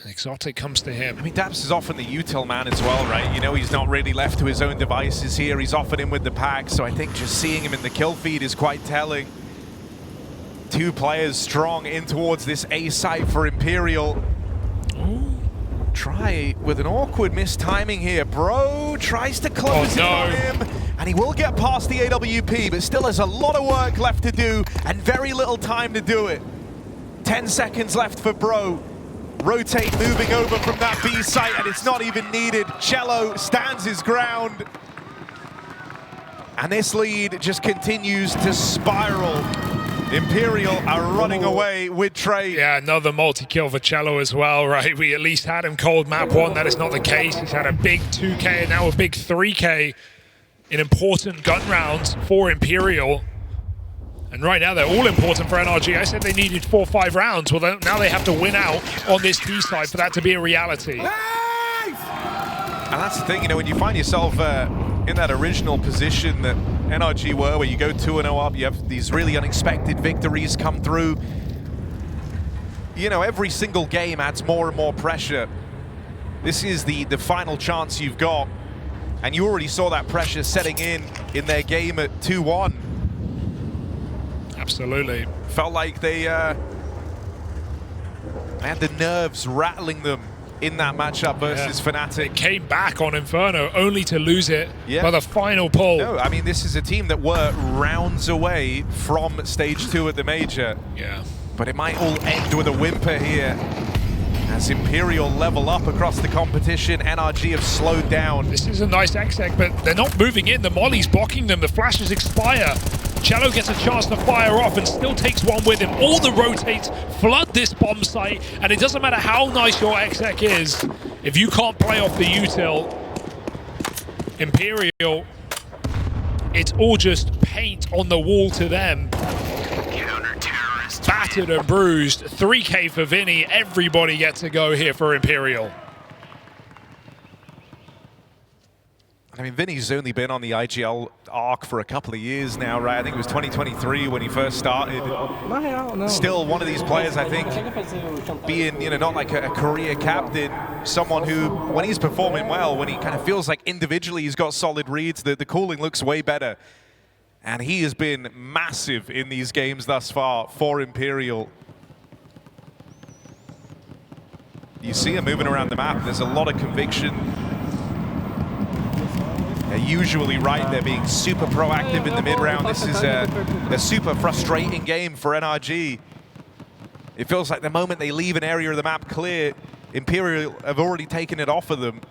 Exotic comes to him. I mean, Daps is often the util man as well, right? You know, he's not really left to his own devices here. He's often in with the pack, so I think just seeing him in the kill feed is quite telling. Two players strong in towards this A site for Imperial. Ooh. Try with an awkward mistiming here. Bro tries to close it on him, and he will get past the AWP, but still has a lot of work left to do and very little time to do it. 10 seconds left for Bro. Rotate moving over from that B site, and it's not even needed. Cello stands his ground. And this lead just continues to spiral. Imperial are running away with Trey. Yeah, another multi-kill for Cello as well, right? We at least had him cold map 1. That is not the case. He's had a big 2K and now a big 3K in important gun rounds for Imperial. And right now, they're all important for NRG. I said they needed 4 or 5 rounds. Well, now they have to win out on this B side for that to be a reality. And that's the thing, you know, when you find yourself in that original position that NRG were, where you go 2-0 up, you have these really unexpected victories come through. You know, every single game adds more and more pressure. This is the final chance you've got. And you already saw that pressure setting in their game at 2-1. Absolutely. Felt like they had the nerves rattling them in that matchup versus Fnatic. Came back on Inferno only to lose it by the final pull. No, I mean, this is a team that were rounds away from stage 2 at the Major. Yeah. But it might all end with a whimper here. As Imperial level up across the competition, NRG have slowed down. This is a nice exec, but they're not moving in. The molly's blocking them. The flashes expire. Cello gets a chance to fire off and still takes one with him. All the rotates flood this bomb site, and it doesn't matter how nice your exec is. If you can't play off the util, Imperial, it's all just paint on the wall to them. Battered and bruised. 3K for Vinny. Everybody gets to go here for Imperial. I mean, Vinny's only been on the IGL arc for a couple of years now, right? I think it was 2023 when he first started. Still one of these players, I think, being, you know, not like a career captain, someone who, when he's performing well, when he kind of feels like individually he's got solid reads, the cooling looks way better. And he has been massive in these games thus far for Imperial. You see him moving around the map. There's a lot of conviction. They're usually right. They're being super proactive in the mid-round. This is a super frustrating game for NRG. It feels like the moment they leave an area of the map clear, Imperial have already taken it off of them.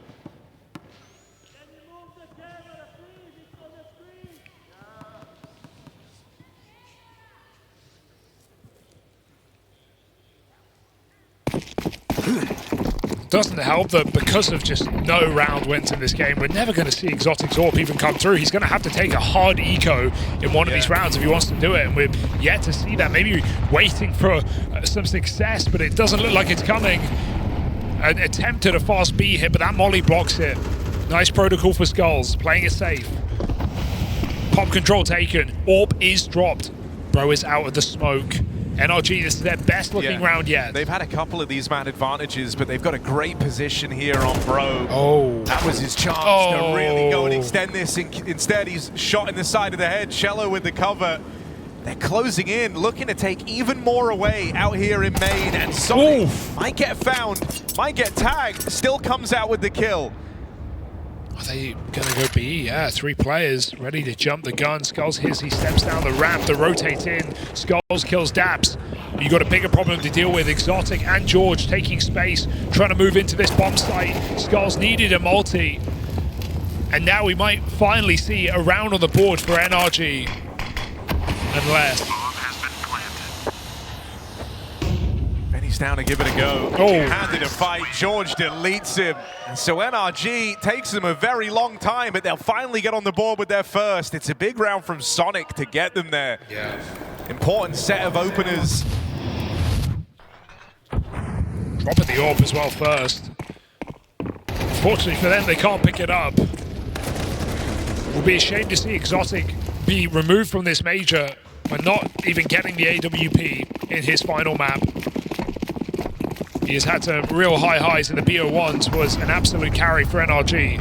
Doesn't help that because of just no round wins in this game, we're never going to see Exotic Zorp even come through. He's going to have to take a hard eco in one of these rounds if he wants to do it, and we're yet to see that. Maybe waiting for some success, but it doesn't look like it's coming. An attempt at a fast B hit, but that molly blocks it. Nice protocol for Skulls, playing it safe. Pop control taken. Orb is dropped. Bro is out of the smoke. NRG, this is their best looking round yet. They've had a couple of these man advantages, but they've got a great position here on Bro. Oh. That was his chance to really go and extend this. Instead, he's shot in the side of the head. Cello with the cover. They're closing in, looking to take even more away out here in main. And Sonic might get found, might get tagged, still comes out with the kill. Are they going to go B? Yeah, 3 players ready to jump the gun. Skulls hits, he steps down the ramp to rotate in. Skulls kills Daps. You got a bigger problem to deal with. Exotic and George taking space, trying to move into this bomb site. Skulls needed a multi. And now we might finally see a round on the board for NRG. Unless... He's down to give it a go. Handed a fight, George deletes him. And so NRG takes them a very long time, but they'll finally get on the board with their first. It's a big round from Sonic to get them there. Yeah. Important set of openers. Dropping the orb as well first. Fortunately for them, they can't pick it up. It will be a shame to see Exotic be removed from this major by not even getting the AWP in his final map. He has had some real high highs in the BO1s, was an absolute carry for NRG.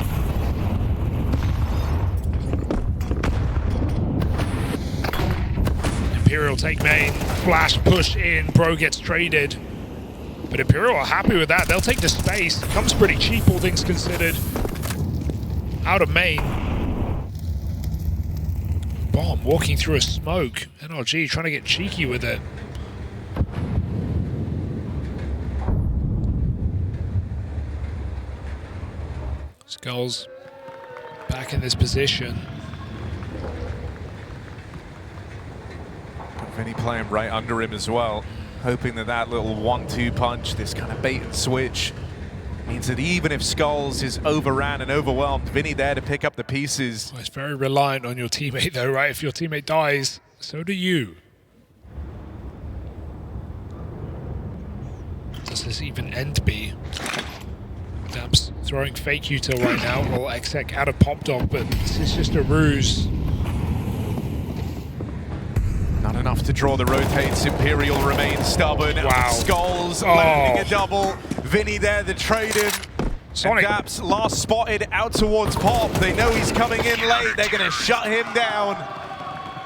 Imperial take main, flash push in, Bro gets traded. But Imperial are happy with that, they'll take the space. Comes pretty cheap, all things considered. Out of main. Bomb walking through a smoke. NRG trying to get cheeky with it. Skulls back in this position. Vinny playing right under him as well, hoping that that little 1-2 punch, this kind of bait and switch, means that even if Skulls is overran and overwhelmed, Vinny there to pick up the pieces. Well, it's very reliant on your teammate though, right? If your teammate dies, so do you. Does this even end B? Daps throwing fake util right now. Well, Exec out of Pop Dog, but this is just a ruse. Not enough to draw the rotates. Imperial remains stubborn. Wow. Skulls landing a double. Vinny there, the trade-in. Sonic. Daps last spotted out towards Pop. They know he's coming in late. They're going to shut him down.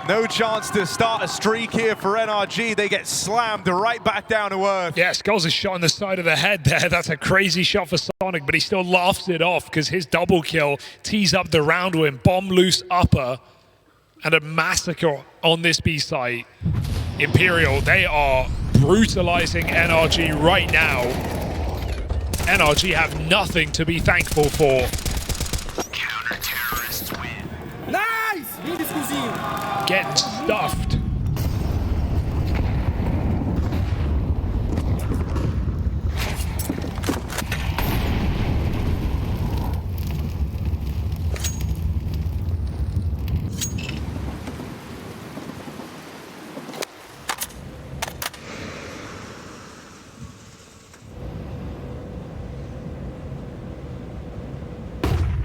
No chance to start a streak here for NRG. They get slammed right back down to earth. Yeah, Skulls is shot in the side of the head there. That's a crazy shot for Sonic, but he still laughs it off because his double kill tees up the round win. Bomb loose upper and a massacre on this B site. Imperial, they are brutalizing NRG right now. NRG have nothing to be thankful for. Counter-terrorists win. Getting stuffed.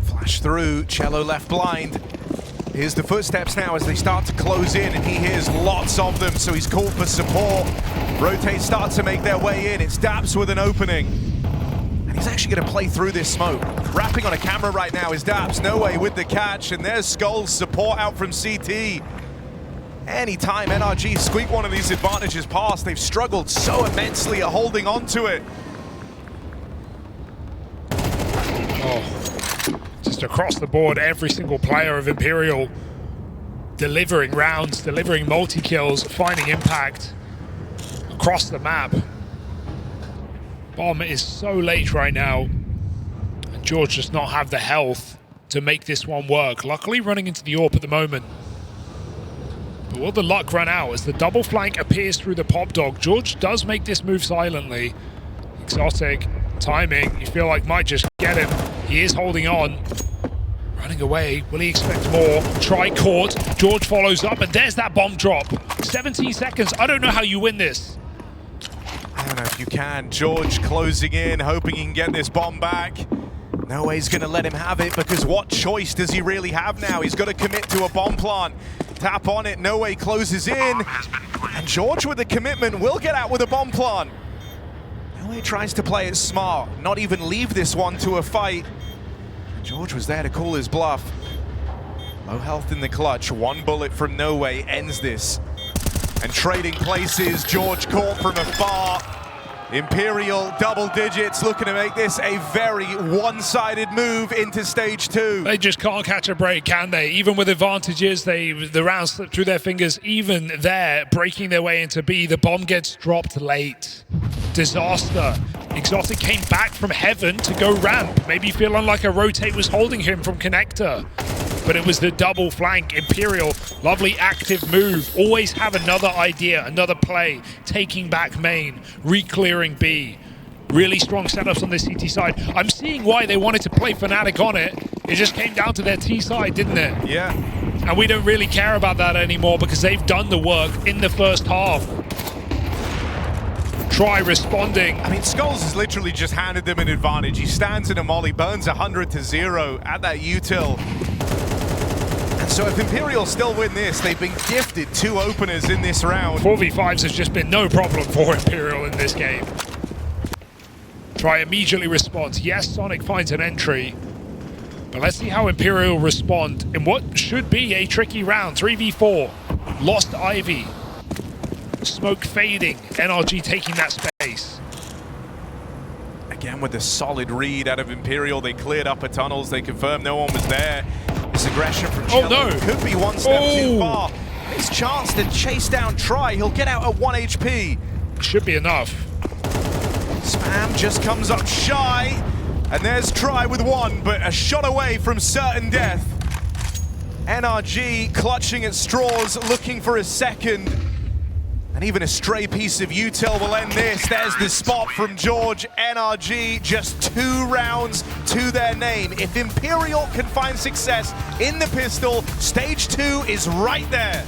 Flash through, Cello left blind. Here's the footsteps now as they start to close in, and he hears lots of them, so he's called for support. Rotates start to make their way in. It's Daps with an opening. And he's actually going to play through this smoke. Rapping on a camera right now is Daps. No way with the catch, and there's Skull's support out from CT. Anytime NRG squeak one of these advantages past, they've struggled so immensely at holding on to it. Just across the board, every single player of Imperial delivering rounds, delivering multi-kills, finding impact across the map. Bomb is so late right now, and George does not have the health to make this one work. Luckily running into the AWP at the moment. But will the luck run out as the double flank appears through the Pop Dog? George does make this move silently. Exotic timing, you feel like might just get him. He is holding on. Running away, will he expect more? Try caught, George follows up, and there's that bomb drop. 17 seconds, I don't know how you win this. I don't know if you can. George closing in, hoping he can get this bomb back. No way he's going to let him have it, because what choice does he really have now? He's got to commit to a bomb plant. Tap on it, No Way closes in. And George with the commitment will get out with a bomb plant. No Way tries to play it smart, not even leave this one to a fight. George was there to call his bluff. Low health in the clutch, one bullet from No Way ends this. And trading places, George caught from afar. Imperial double digits, looking to make this a very one-sided move into stage 2. They just can't catch a break, can they? Even with advantages, the rounds slip through their fingers. Even there, breaking their way into B, the bomb gets dropped late. Disaster. Exotic came back from heaven to go ramp, maybe feeling like a rotate was holding him from connector. But it was the double flank. Imperial, lovely active move. Always have another idea, another play. Taking back main, re-clearing B. Really strong setups on the CT side. I'm seeing why they wanted to play Fnatic on it. It just came down to their T side, didn't it? Yeah. And we don't really care about that anymore because they've done the work in the first half. Try responding. I mean, Skulls has literally just handed them an advantage. He stands in a molly, burns 100 to 0 at that util. And so if Imperial still win this, they've been gifted 2 openers in this round. 4v5s has just been no problem for Imperial in this game. Try immediately responds. Yes, Sonic finds an entry. But let's see how Imperial respond in what should be a tricky round. 3v4. Lost Ivy. Smoke fading. NRG taking that space. Again with a solid read out of Imperial. They cleared upper tunnels. They confirmed no one was there. This aggression from Cello could be one step too far. His chance to chase down Try. He'll get out at 1 HP. Should be enough. Spam just comes up shy. And there's Try with 1, but a shot away from certain death. NRG clutching at straws, looking for a second. And even a stray piece of util will end this. There's the spot from George. NRG, just 2 rounds to their name. If Imperial can find success in the pistol, stage 2 is right there.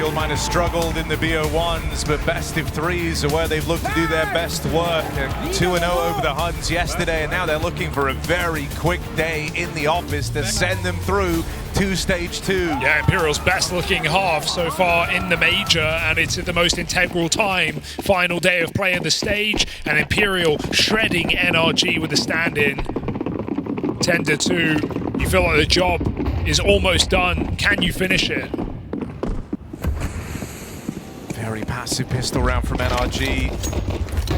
Imperial might have struggled in the BO1s, but best of threes are where they've looked to do their best work. 2-0 over the Huns yesterday, and now they're looking for a very quick day in the office to send them through to stage 2. Yeah, Imperial's best looking half so far in the Major, and it's at the most integral time. Final day of play on the stage, and Imperial shredding NRG with a stand-in. 10-2. You feel like the job is almost done. Can you finish it? Very passive pistol round from NRG.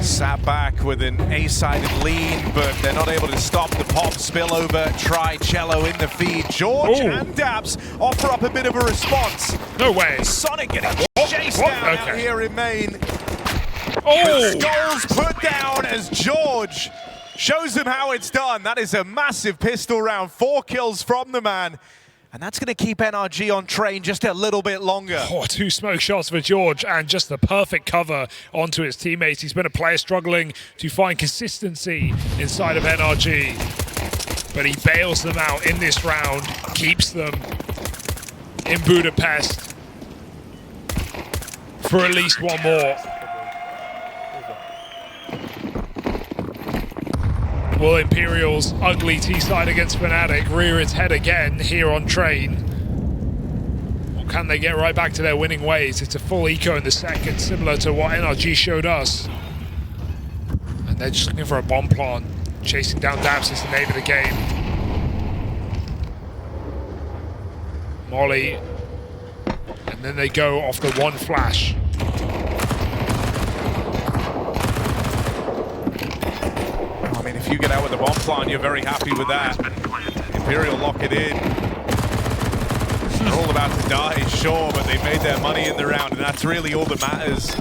Sat back with an A-sided lead, but they're not able to stop the pop spillover. Try Cello in the feed. George and Daps offer up a bit of a response. No way. Sonic getting chased down out here in main. Skulls put down as George shows them how it's done. That is a massive pistol round. 4 kills from the man. And that's going to keep NRG on train just a little bit longer. 2 smoke shots for George, and just the perfect cover onto his teammates. He's been a player struggling to find consistency inside of NRG. But he bails them out in this round, keeps them in Budapest for at least one more. Will Imperial's ugly T-side against Fnatic rear its head again here on train? Or can they get right back to their winning ways? It's a full eco in the second, similar to what NRG showed us. And they're just looking for a bomb plant. Chasing down Daps is the name of the game. Molly. And then they go off the one flash. If you get out with the bomb plant, you're very happy with that. Imperial lock it in. They're all about to die, sure, but they made their money in the round, and that's really all that matters.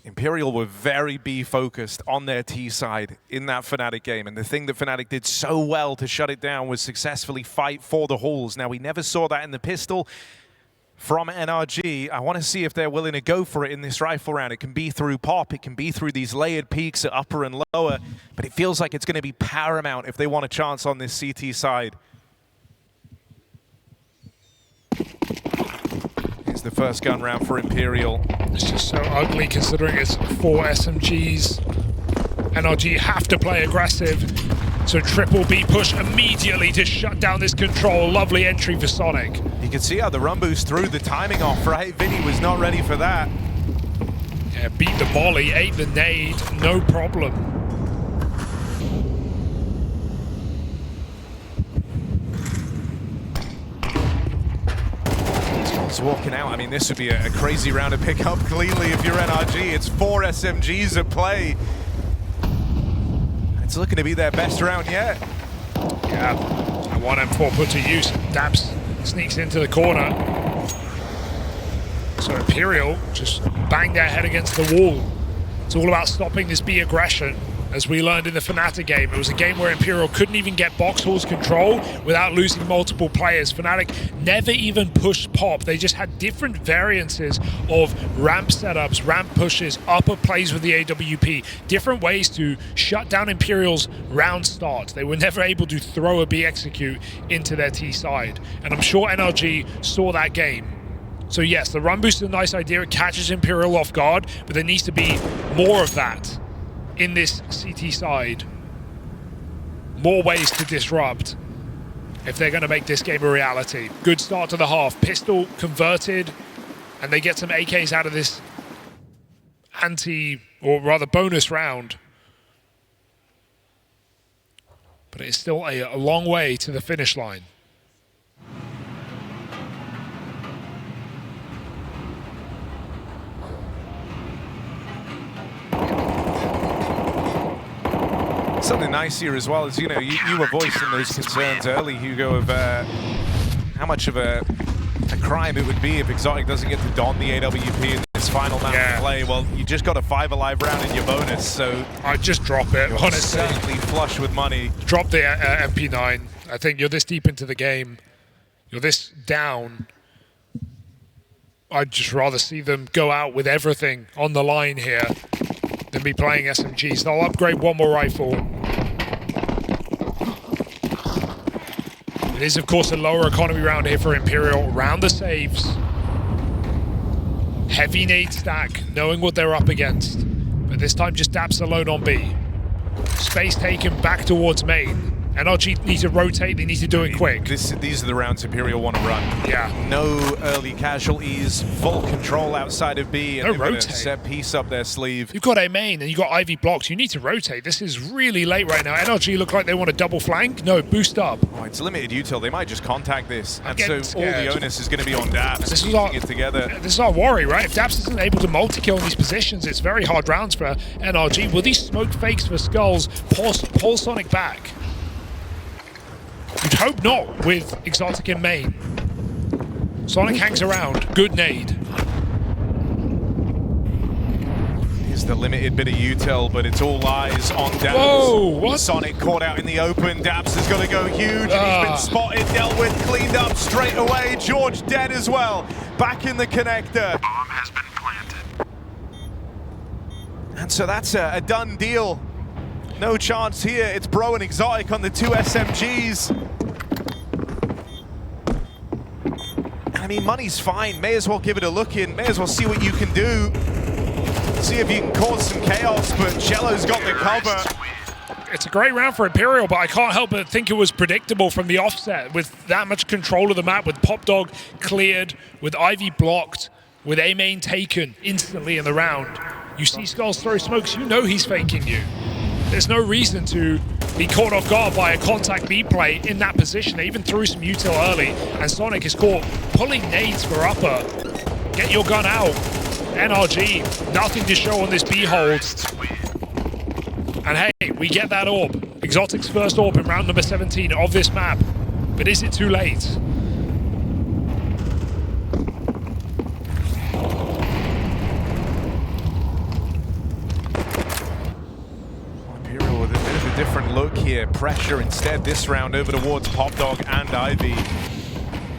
Imperial were very B-focused on their T-side in that Fnatic game, and the thing that Fnatic did so well to shut it down was successfully fight for the halls. Now, we never saw that in the pistol from NRG. I want to see if they're willing to go for it in this rifle round. It can be through pop, it can be through these layered peaks at upper and lower, but it feels like it's going to be paramount if they want a chance on this CT side. Here's the first gun round for Imperial. It's just so ugly considering it's 4 SMGs. NRG have to play aggressive. So triple B push immediately to shut down this control. Lovely entry for Sonic. You can see how the Rumboos threw the timing off, right? Vinny was not ready for that. Yeah, beat the molly, ate the nade, no problem. He's walking out. I mean, this would be a crazy round to pick up cleanly if you're NRG. It's 4 SMGs at play. It's looking to be their best round yet. Yeah, and 1 M4 put to use. Daps sneaks into the corner. So Imperial just bang their head against the wall. It's all about stopping this B aggression. As we learned in the Fnatic game, it was a game where Imperial couldn't even get box halls control without losing multiple players. Fnatic never even pushed pop. They just had different variances of ramp setups, ramp pushes, upper plays with the AWP, different ways to shut down Imperial's round start. They were never able to throw a B execute into their T side. And I'm sure NRG saw that game. So yes, the run boost is a nice idea. It catches Imperial off guard, but there needs to be more of that in this CT side. More ways to disrupt if they're going to make this game a reality. Good start to the half. Pistol converted, and they get some AKs out of this or rather bonus round. But it's still a long way to the finish line. Something nice here as well is, you know, you were voicing those concerns early, Hugo, of how much of a crime it would be if Exotic doesn't get to don the AWP in this final map of play. Well, you just got a 5 alive round in your bonus, so I'd just drop it, honestly. Certainly flush with money. Drop the MP9. I think you're this deep into the game, you're this down. I'd just rather see them go out with everything on the line here than be playing SMGs. They'll upgrade one more rifle. It is, of course, a lower economy round here for Imperial. Round the saves. Heavy nade stack, knowing what they're up against. But this time just Daps alone on B. Space taken back towards main. NRG need to rotate, they need to do it quick. These are the rounds Imperial want to run. Yeah. No early casualties, full control outside of B, and No they're gonna rotate. set piece up their sleeve. You've got A main and you've got Ivy blocks. You need to rotate. This is really late right now. NRG look like they want a double flank. No, boost up. Oh, it's limited util. They might just contact this. I'm And getting so all the scared. onus is going to be on Daps, This is keeping our- it together. This is our worry, right? If Daps isn't able to multi-kill in these positions, it's very hard rounds for NRG. Will these smoke fakes for Skulls pull Sonic back? You'd hope not with Exotic in main. Sonic hangs around. Good nade. Here's the limited bit of util, but it's all eyes on Daps. Whoa, what? Sonic caught out in the open. Daps has got to go huge, and he's Ah. been spotted, dealt with, cleaned up straight away. George dead as well. Back in the connector. Bomb has been planted. And so that's a done deal. No chance here. It's Bro and Exotic on the two SMGs. I mean, money's fine. May as well give it a look in. May as well see what you can do. See if you can cause some chaos, but Cello's got the cover. It's a great round for Imperial, but I can't help but think it was predictable from the offset with that much control of the map, with Pop Dog cleared, with Ivy blocked, with A main taken instantly in the round. You see Skulls throw smokes, you know he's faking you. There's no reason to be caught off guard by a contact B play in that position. They even threw some util early, and Sonic is caught pulling nades for upper. Get your gun out. NRG, nothing to show on this B hold. And hey, we get that orb. Exotic's first orb in round number 17 of this map. But is it too late? Imperial with a bit of a different look here. Pressure instead this round over towards Pop Dog and Ivy.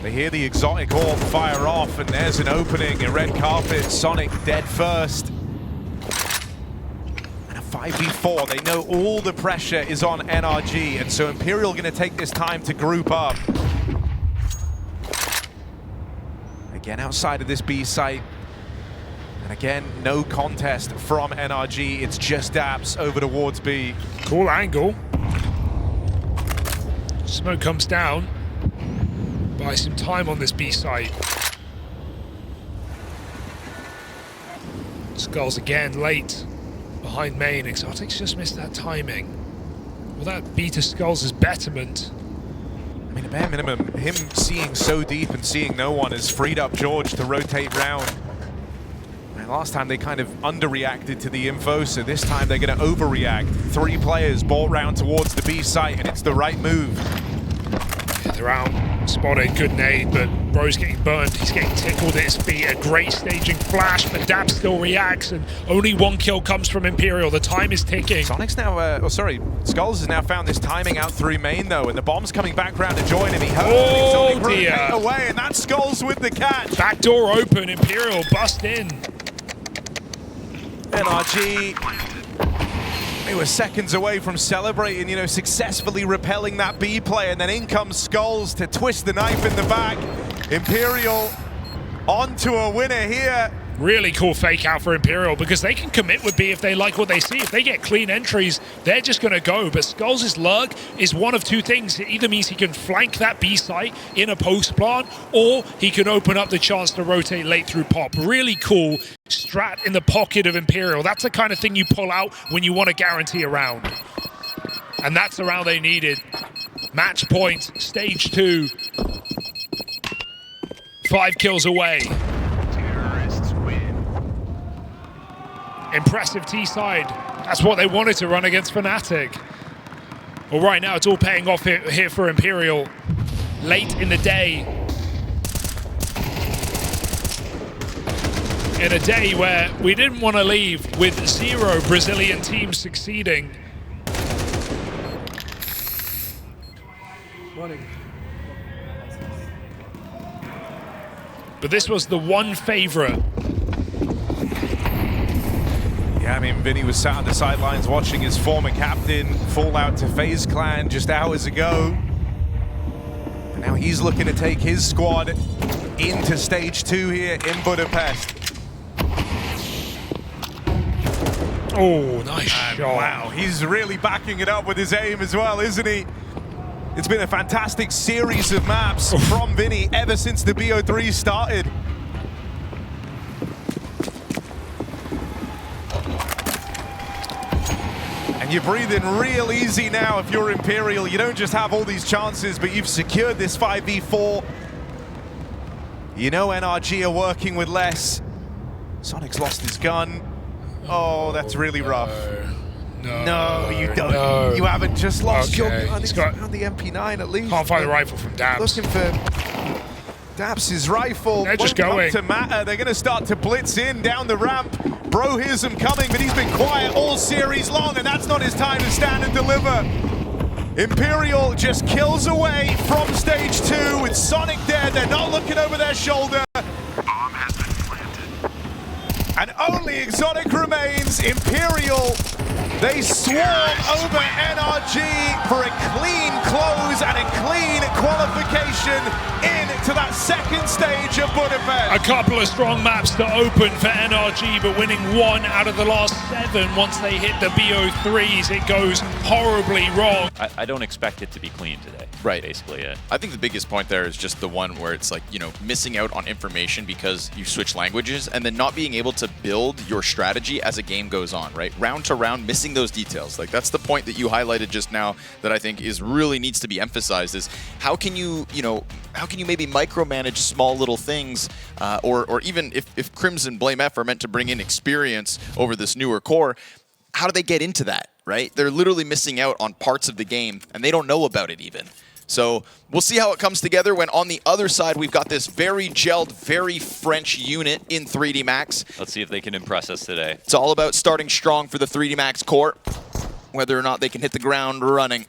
They hear the Exotic orb fire off, and there's an opening, a red carpet. Sonic dead first. And a 5v4. They know all the pressure is on NRG, and so Imperial going to take this time to group up. Again, outside of this B site. And again, no contest from NRG. It's just Daps over towards B. Cool angle. Smoke comes down. Buy some time on this B site. Skulls again late behind main. Exotics just missed that timing. Will that be to Skulls' betterment? I mean, at bare minimum, him seeing so deep and seeing no one has freed up George to rotate round. And last time they kind of underreacted to the info, so this time they're going to overreact. 3 players ball round towards the B site, and it's the right move. Yeah, they're out. Spotted, good nade, but Bro's getting burned. He's getting tickled at his feet. A great staging flash, but Dab still reacts, and only 1 kill comes from Imperial. The time is ticking. Sonic's now, Skulls has now found this timing out through main though, and the bomb's coming back round to join him. He Oh, Exotic dear. rotate away, and that's Skulls with the catch. Back door open, Imperial bust in. NRG, they were seconds away from celebrating, you know, successfully repelling that B play, and then in comes Skulls to twist the knife in the back. Imperial onto a winner here. Really cool fake out for Imperial, because they can commit with B if they like what they see. If they get clean entries, they're just going to go. But Skulls' lurk is one of 2 things. It either means he can flank that B site in a post plant, or he can open up the chance to rotate late through Pop. Really cool strat in the pocket of Imperial. That's the kind of thing you pull out when you want to guarantee a round. And that's the round they needed. Match point, stage 2. 5 kills away. Terrorists win. Impressive T-side. That's what they wanted to run against Fnatic. Well, right now it's all paying off here for Imperial. Late in the day. In a day where we didn't want to leave with 0 Brazilian teams succeeding. Morning. But this was the one favorite. Yeah, I mean, Vinny was sat on the sidelines watching his former captain fall out to FaZe Clan just hours ago. Now he's looking to take his squad into stage 2 here in Budapest. Oh, nice shot. Wow, he's really backing it up with his aim as well, isn't he? It's been a fantastic series of maps from Vinny ever since the BO3 started. And you're breathing real easy now if you're Imperial. You don't just have all these chances, but you've secured this 5v4. You know NRG are working with less. Sonic's lost his gun. Oh, that's really rough. No, you don't. No. You haven't just lost your gun. He's It's got found the MP9 at least. Can't find the rifle from Dabs. Looking for Dabs' rifle. They're just Won't going. come to matter. They're going to start to blitz in down the ramp. Bro hears them coming, but he's been quiet all series long, and that's not his time to stand and deliver. Imperial just kills away from stage 2 with Sonic dead. They're not looking over their shoulder. Bomb has been planted. And only Exotic remains. Imperial, they swarm over NRG for a clean close and a clean qualification into that second stage of Budapest. A couple of strong maps to open for NRG, but winning 1 out of the last 7 once they hit the BO3s, it goes horribly wrong. I don't expect it to be clean today. Right. Basically, yeah. I think the biggest point there is just the one where it's like, you know, missing out on information because you switch languages and then not being able to build your strategy as a game goes on, right? Round to round, missing those details. Like, that's the point that you highlighted just now that I think is really needs to be emphasized is how can you, how can you maybe micromanage small little things or even if Crimson Blame F are meant to bring in experience over this newer core, how do they get into that, right? They're literally missing out on parts of the game and they don't know about it even. So we'll see how it comes together when on the other side we've got this very gelled, very French unit in 3D Max. Let's see if they can impress us today. It's all about starting strong for the 3D Max core, whether or not they can hit the ground running.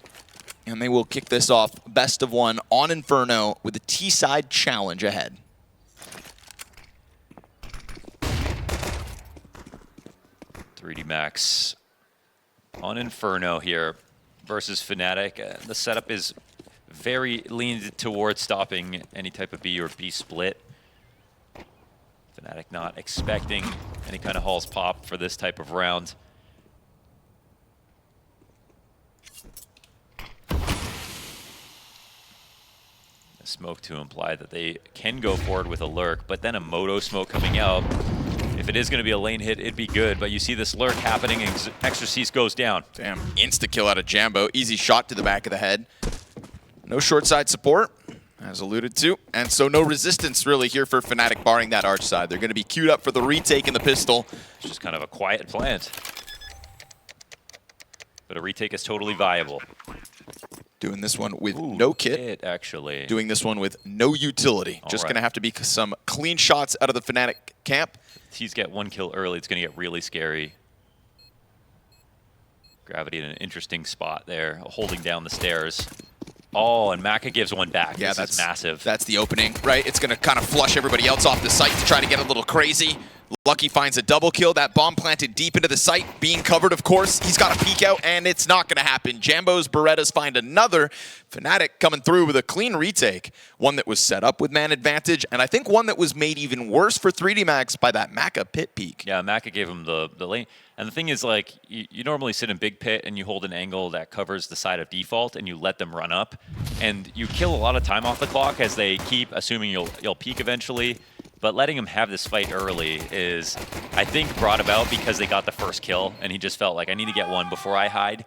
And they will kick this off best of 1 on Inferno with a T-side challenge ahead. .3D Max on Inferno here versus Fnatic. The setup is very leaned towards stopping any type of B or B split. Fnatic not expecting any kind of Halls pop for this type of round. A smoke to imply that they can go forward with a lurk, but then a Moto smoke coming out. If it is going to be a lane hit, it'd be good, but you see this lurk happening and Extra Cease goes down. Damn, insta-kill out of Jambo. Easy shot to the back of the head. No short side support, as alluded to, and so no resistance really here for Fnatic barring that arch side. They're going to be queued up for the retake in the pistol. It's just kind of a quiet plant. But a retake is totally viable. Doing this one with no kit. Actually. Doing this one with no utility. Just going to have to be some clean shots out of the Fnatic camp. He's get 1 kill early. It's going to get really scary. Gravity in an interesting spot there, holding down the stairs. Oh, and Maka gives 1 back. Yeah, that's massive. That's the opening, right? It's going to kind of flush everybody else off the site to try to get a little crazy. Lucky finds a double kill. That bomb planted deep into the site, being covered, of course. He's got a peek out, and it's not going to happen. Jambo's Berettas find another. Fnatic coming through with a clean retake. One that was set up with man advantage, and I think one that was made even worse for 3D Max by that Maka pit peek. Yeah, Maka gave him the lane. And the thing is, like, you normally sit in big pit and you hold an angle that covers the side of default and you let them run up. And you kill a lot of time off the clock as they keep assuming you'll peak eventually. But letting him have this fight early is, I think, brought about because they got the first kill and he just felt like, I need to get 1 before I hide.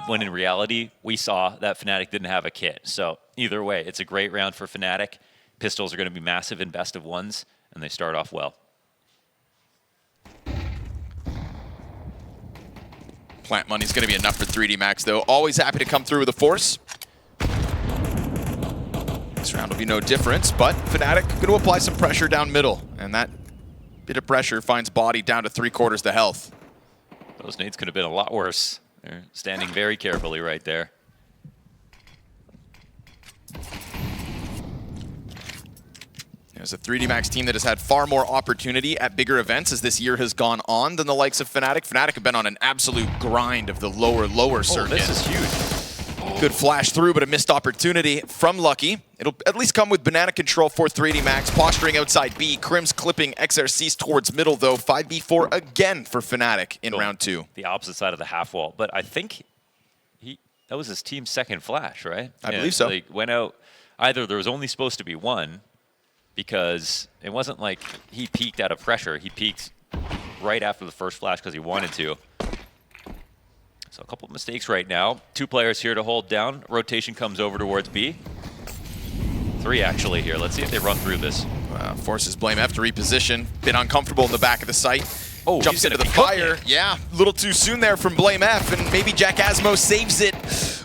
When in reality, we saw that Fnatic didn't have a kit. So either way, it's a great round for Fnatic. Pistols are going to be massive in best of 1s, and they start off well. Plant money's going to be enough for 3D Max, though. Always happy to come through with a force. This round will be no difference, but Fnatic going to apply some pressure down middle, and that bit of pressure finds Body down to 3/4 the health. Those nades could have been a lot worse. They're standing very carefully right there. There's a 3D Max team that has had far more opportunity at bigger events as this year has gone on than the likes of Fnatic. Fnatic have been on an absolute grind of the lower circuit. This is huge. Good flash through, but a missed opportunity from Lucky. It'll at least come with banana control for 3D Max, posturing outside B. Crim's clipping XRCs towards middle, though. 5v4 again for Fnatic in round 2. The opposite side of the half wall. But I think that was his team's second flash, right? I believe so. They went out. Either there was only supposed to be one, because it wasn't like he peaked out of pressure. He peaked right after the first flash because he wanted to. So a couple of mistakes right now. 2 players here to hold down. Rotation comes over towards B. 3 actually here. Let's see if they run through this. Forces Blame F to reposition. Bit uncomfortable in the back of the site. Oh, jumps into the fire. Yeah, a little too soon there from Blame F, and maybe Jack Asmo saves it.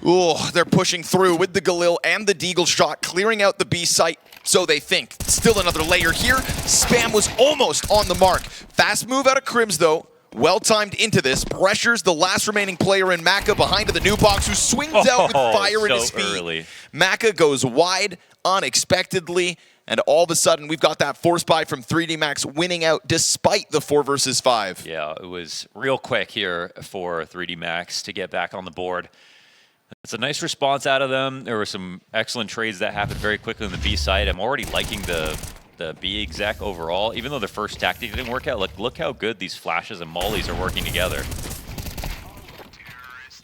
Ooh, they're pushing through with the Galil and the Deagle shot, clearing out the B site, so they think. Still another layer here. Spam was almost on the mark. Fast move out of Crims, though. Well-timed into this. Pressures the last remaining player in Maka behind the new box, who swings out with fire in his feet. Early. Maka goes wide unexpectedly. And all of a sudden, we've got that force buy from 3D Max winning out despite the 4 versus 5. Yeah, it was real quick here for 3D Max to get back on the board. It's a nice response out of them. There were some excellent trades that happened very quickly on the B side. I'm already liking the B exec overall. Even though the first tactic didn't work out, look how good these flashes and mollies are working together.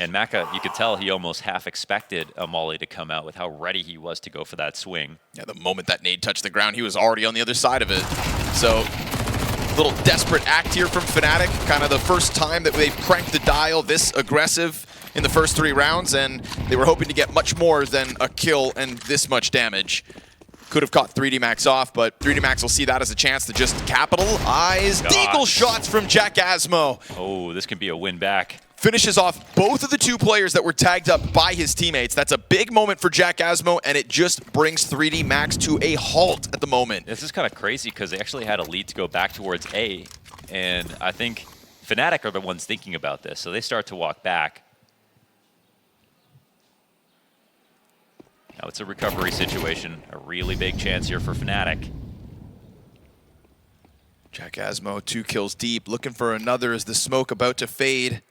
And Maka, you could tell he almost half expected a molly to come out with how ready he was to go for that swing. Yeah, the moment that nade touched the ground, he was already on the other side of it. So, little desperate act here from Fnatic. Kind of the first time that they've cranked the dial this aggressive in the first 3 rounds, and they were hoping to get much more than a kill and this much damage. Could have caught 3D Max off, but 3D Max will see that as a chance to just capitalize. Deagle shots from Jack Asmo. Oh, this can be a win back. Finishes off both of the 2 players that were tagged up by his teammates. That's a big moment for Jack Asmo, and it just brings 3D Max to a halt at the moment. This is kind of crazy because they actually had a lead to go back towards A, and I think Fnatic are the ones thinking about this, so they start to walk back. Now it's a recovery situation, a really big chance here for Fnatic. Jack Asmo, 2 kills deep, looking for another as the smoke about to fade.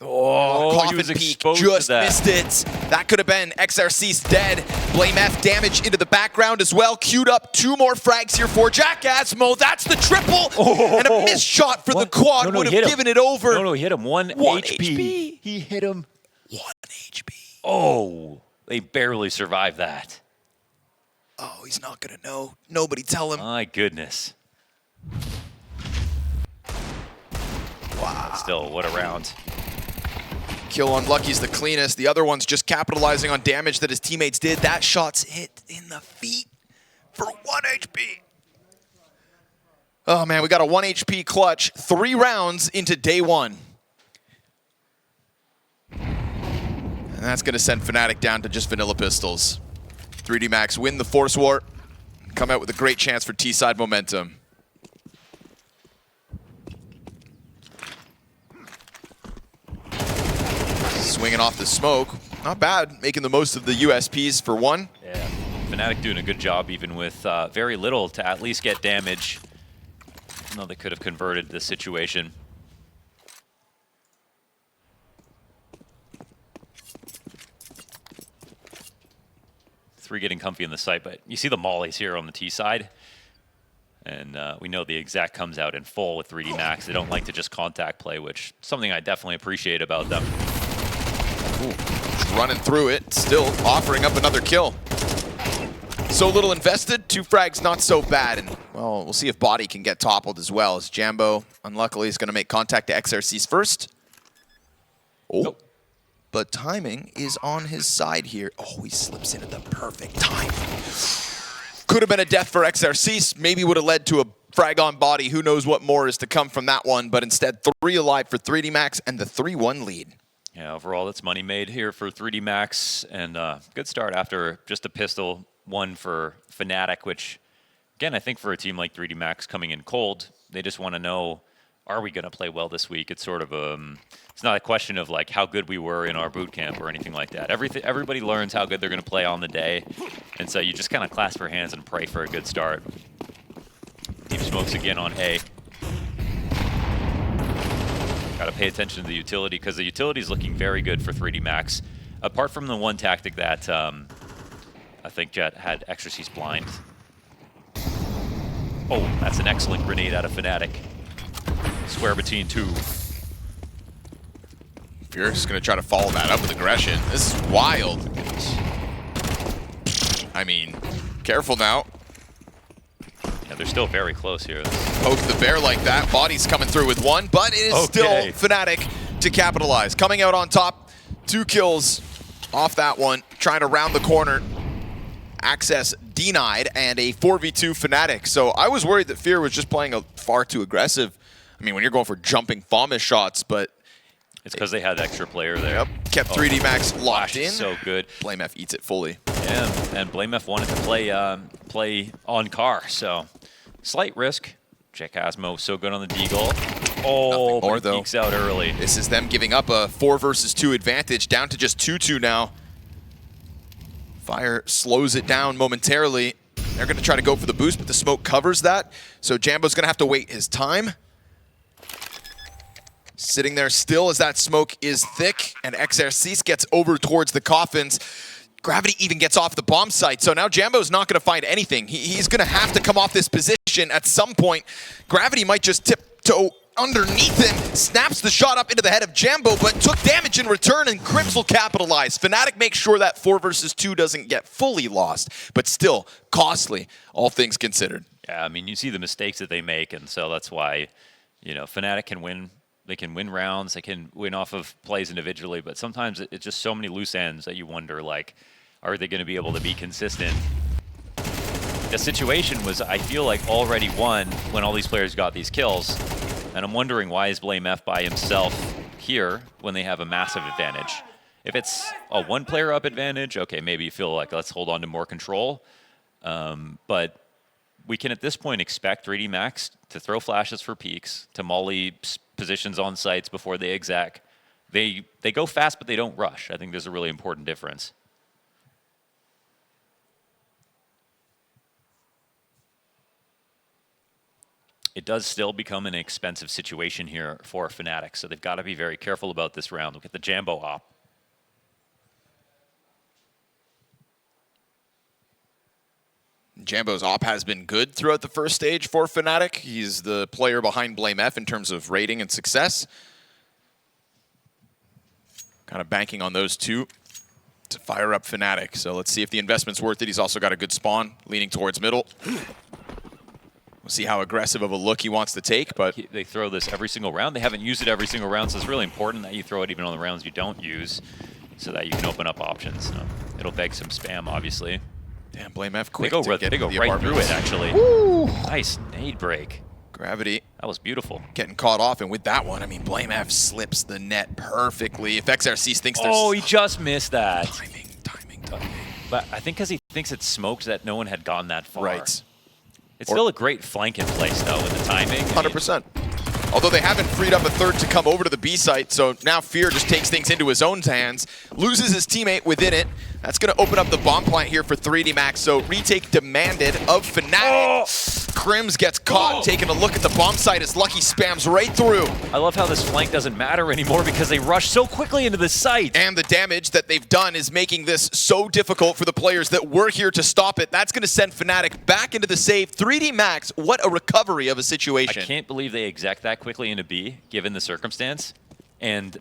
He was Peak exposed just to that. missed it. That could have been XRC's dead. Blame F damage into the background as well. Queued up 2 more frags here for Jack Asmo. That's the triple. And a missed shot for the quad would have given it over. No, he hit him 1 HP. He hit him 1 HP. Oh, they barely survived that. Oh, he's not going to know. Nobody tell him. My goodness. Wow. But still, what a round. Kill unlucky's the cleanest. The other one's just capitalizing on damage that his teammates did. That shot's hit in the feet for 1 HP. Oh man, we got a 1 HP clutch. 3 rounds into day 1. And that's gonna send Fnatic down to just vanilla pistols. 3D Max win the Force War. Come out with a great chance for T-side momentum. Swinging off the smoke. Not bad, making the most of the USPs for 1. Yeah, Fnatic doing a good job even with very little to at least get damage. I know they could have converted the situation. Three getting comfy in the site, but you see the mollies here on the T side. And we know the exact comes out in full with 3D Max. They don't like to just contact play, which is something I definitely appreciate about them. Ooh, just running through it, still offering up another kill. So little invested, 2 frags not so bad. And well, we'll see if Body can get toppled as well, as Jambo, unluckily, is going to make contact to XRCs first. Oh, nope. But timing is on his side here. Oh, he slips in at the perfect time. Could have been a death for XRCs, maybe would have led to a frag on Body. Who knows what more is to come from that one, but instead 3 alive for 3D Max and the 3-1 lead. Yeah, overall, that's money made here for 3D Max, and good start after just a pistol, 1 for Fnatic, which, again, I think for a team like 3D Max coming in cold, they just want to know, are we going to play well this week? It's sort of it's not a question of like how good we were in our boot camp or anything like that. Everybody learns how good they're going to play on the day, and so you just kind of clasp your hands and pray for a good start. Deep smokes again on A. Got to pay attention to the utility because the utility is looking very good for 3D Max. Apart from the one tactic that I think Jet had Extra C's blind. Oh, that's an excellent grenade out of Fnatic. Square between two. Fear is going to try to follow that up with aggression. This is wild. I mean, careful now. Yeah, they're still very close here. Poke the bear like that. Body's coming through with one, but it is still Fnatic to capitalize. Coming out on top, 2 kills off that one, trying to round the corner. Access denied, and a 4v2 Fnatic. So I was worried that Fear was just playing far too aggressive. I mean, when you're going for jumping FAMAS shots, but it's because they had extra player there. Yep, kept 3D Max locked in. So good. BlameF eats it fully. Yeah, and BlameF wanted to play on car, so slight risk. Check Asmo so good on the deagle. Oh, more, but he peeks out early. This is them giving up a 4 versus 2 advantage, down to just 2-2 now. Fire slows it down momentarily. They're going to try to go for the boost, but the smoke covers that. So Jambo's going to have to wait his time. Sitting there still as that smoke is thick, and Exercice gets over towards the coffins. Gravity even gets off the bomb site, so now Jambo's not going to find anything. He's going to have to come off this position at some point. Gravity might just tiptoe underneath him, snaps the shot up into the head of Jambo, but took damage in return, and Crims will capitalize. Fnatic makes sure that 4 versus 2 doesn't get fully lost, but still costly, all things considered. Yeah, I mean, you see the mistakes that they make, and so that's why, you know, Fnatic can win. They can win rounds, they can win off of plays individually, but sometimes it's just so many loose ends that you wonder, like, are they going to be able to be consistent? The situation was, I feel like, already won when all these players got these kills, and I'm wondering why is BlameF by himself here when they have a massive advantage. If it's a one-player up advantage, okay, maybe you feel like let's hold on to more control, but we can at this point expect 3D Max to throw flashes for peaks, to molly positions on sites before they exec. They go fast, but they don't rush. I think there's a really important difference. It does still become an expensive situation here for Fnatic, so they've got to be very careful about this round. Look at the Jambo op. Jambo's op has been good throughout the first stage for Fnatic. He's the player behind BlameF in terms of rating and success. Kind of banking on those two to fire up Fnatic. So let's see if the investment's worth it. He's also got a good spawn, leaning towards middle. We'll see how aggressive of a look he wants to take, but they throw this every single round. They haven't used it every single round, so it's really important that you throw it even on the rounds you don't use so that you can open up options. It'll beg some spam, obviously. Damn, BlameF quick. They go right through it, actually. Woo! Nice nade break. Gravity. That was beautiful. Getting caught off, and with that one, I mean, BlameF slips the net perfectly. If XRC thinks there's... Oh, he just missed that. Timing. But I think because he thinks it's smoked that no one had gone that far. Right. It's still a great flank in place, though, with the timing. 100%. Although they haven't freed up a third to come over to the B site, so now Fear just takes things into his own hands, loses his teammate within it. That's going to open up the bomb plant here for 3D Max, so retake demanded of Fnatic. Oh. Crims gets caught taking a look at the bomb site as Lucky spams right through. I love how this flank doesn't matter anymore because they rush so quickly into the site. And the damage that they've done is making this so difficult for the players that were here to stop it. That's going to send Fnatic back into the save. 3D Max, what a recovery of a situation. I can't believe they exec that quickly into B, given the circumstance. And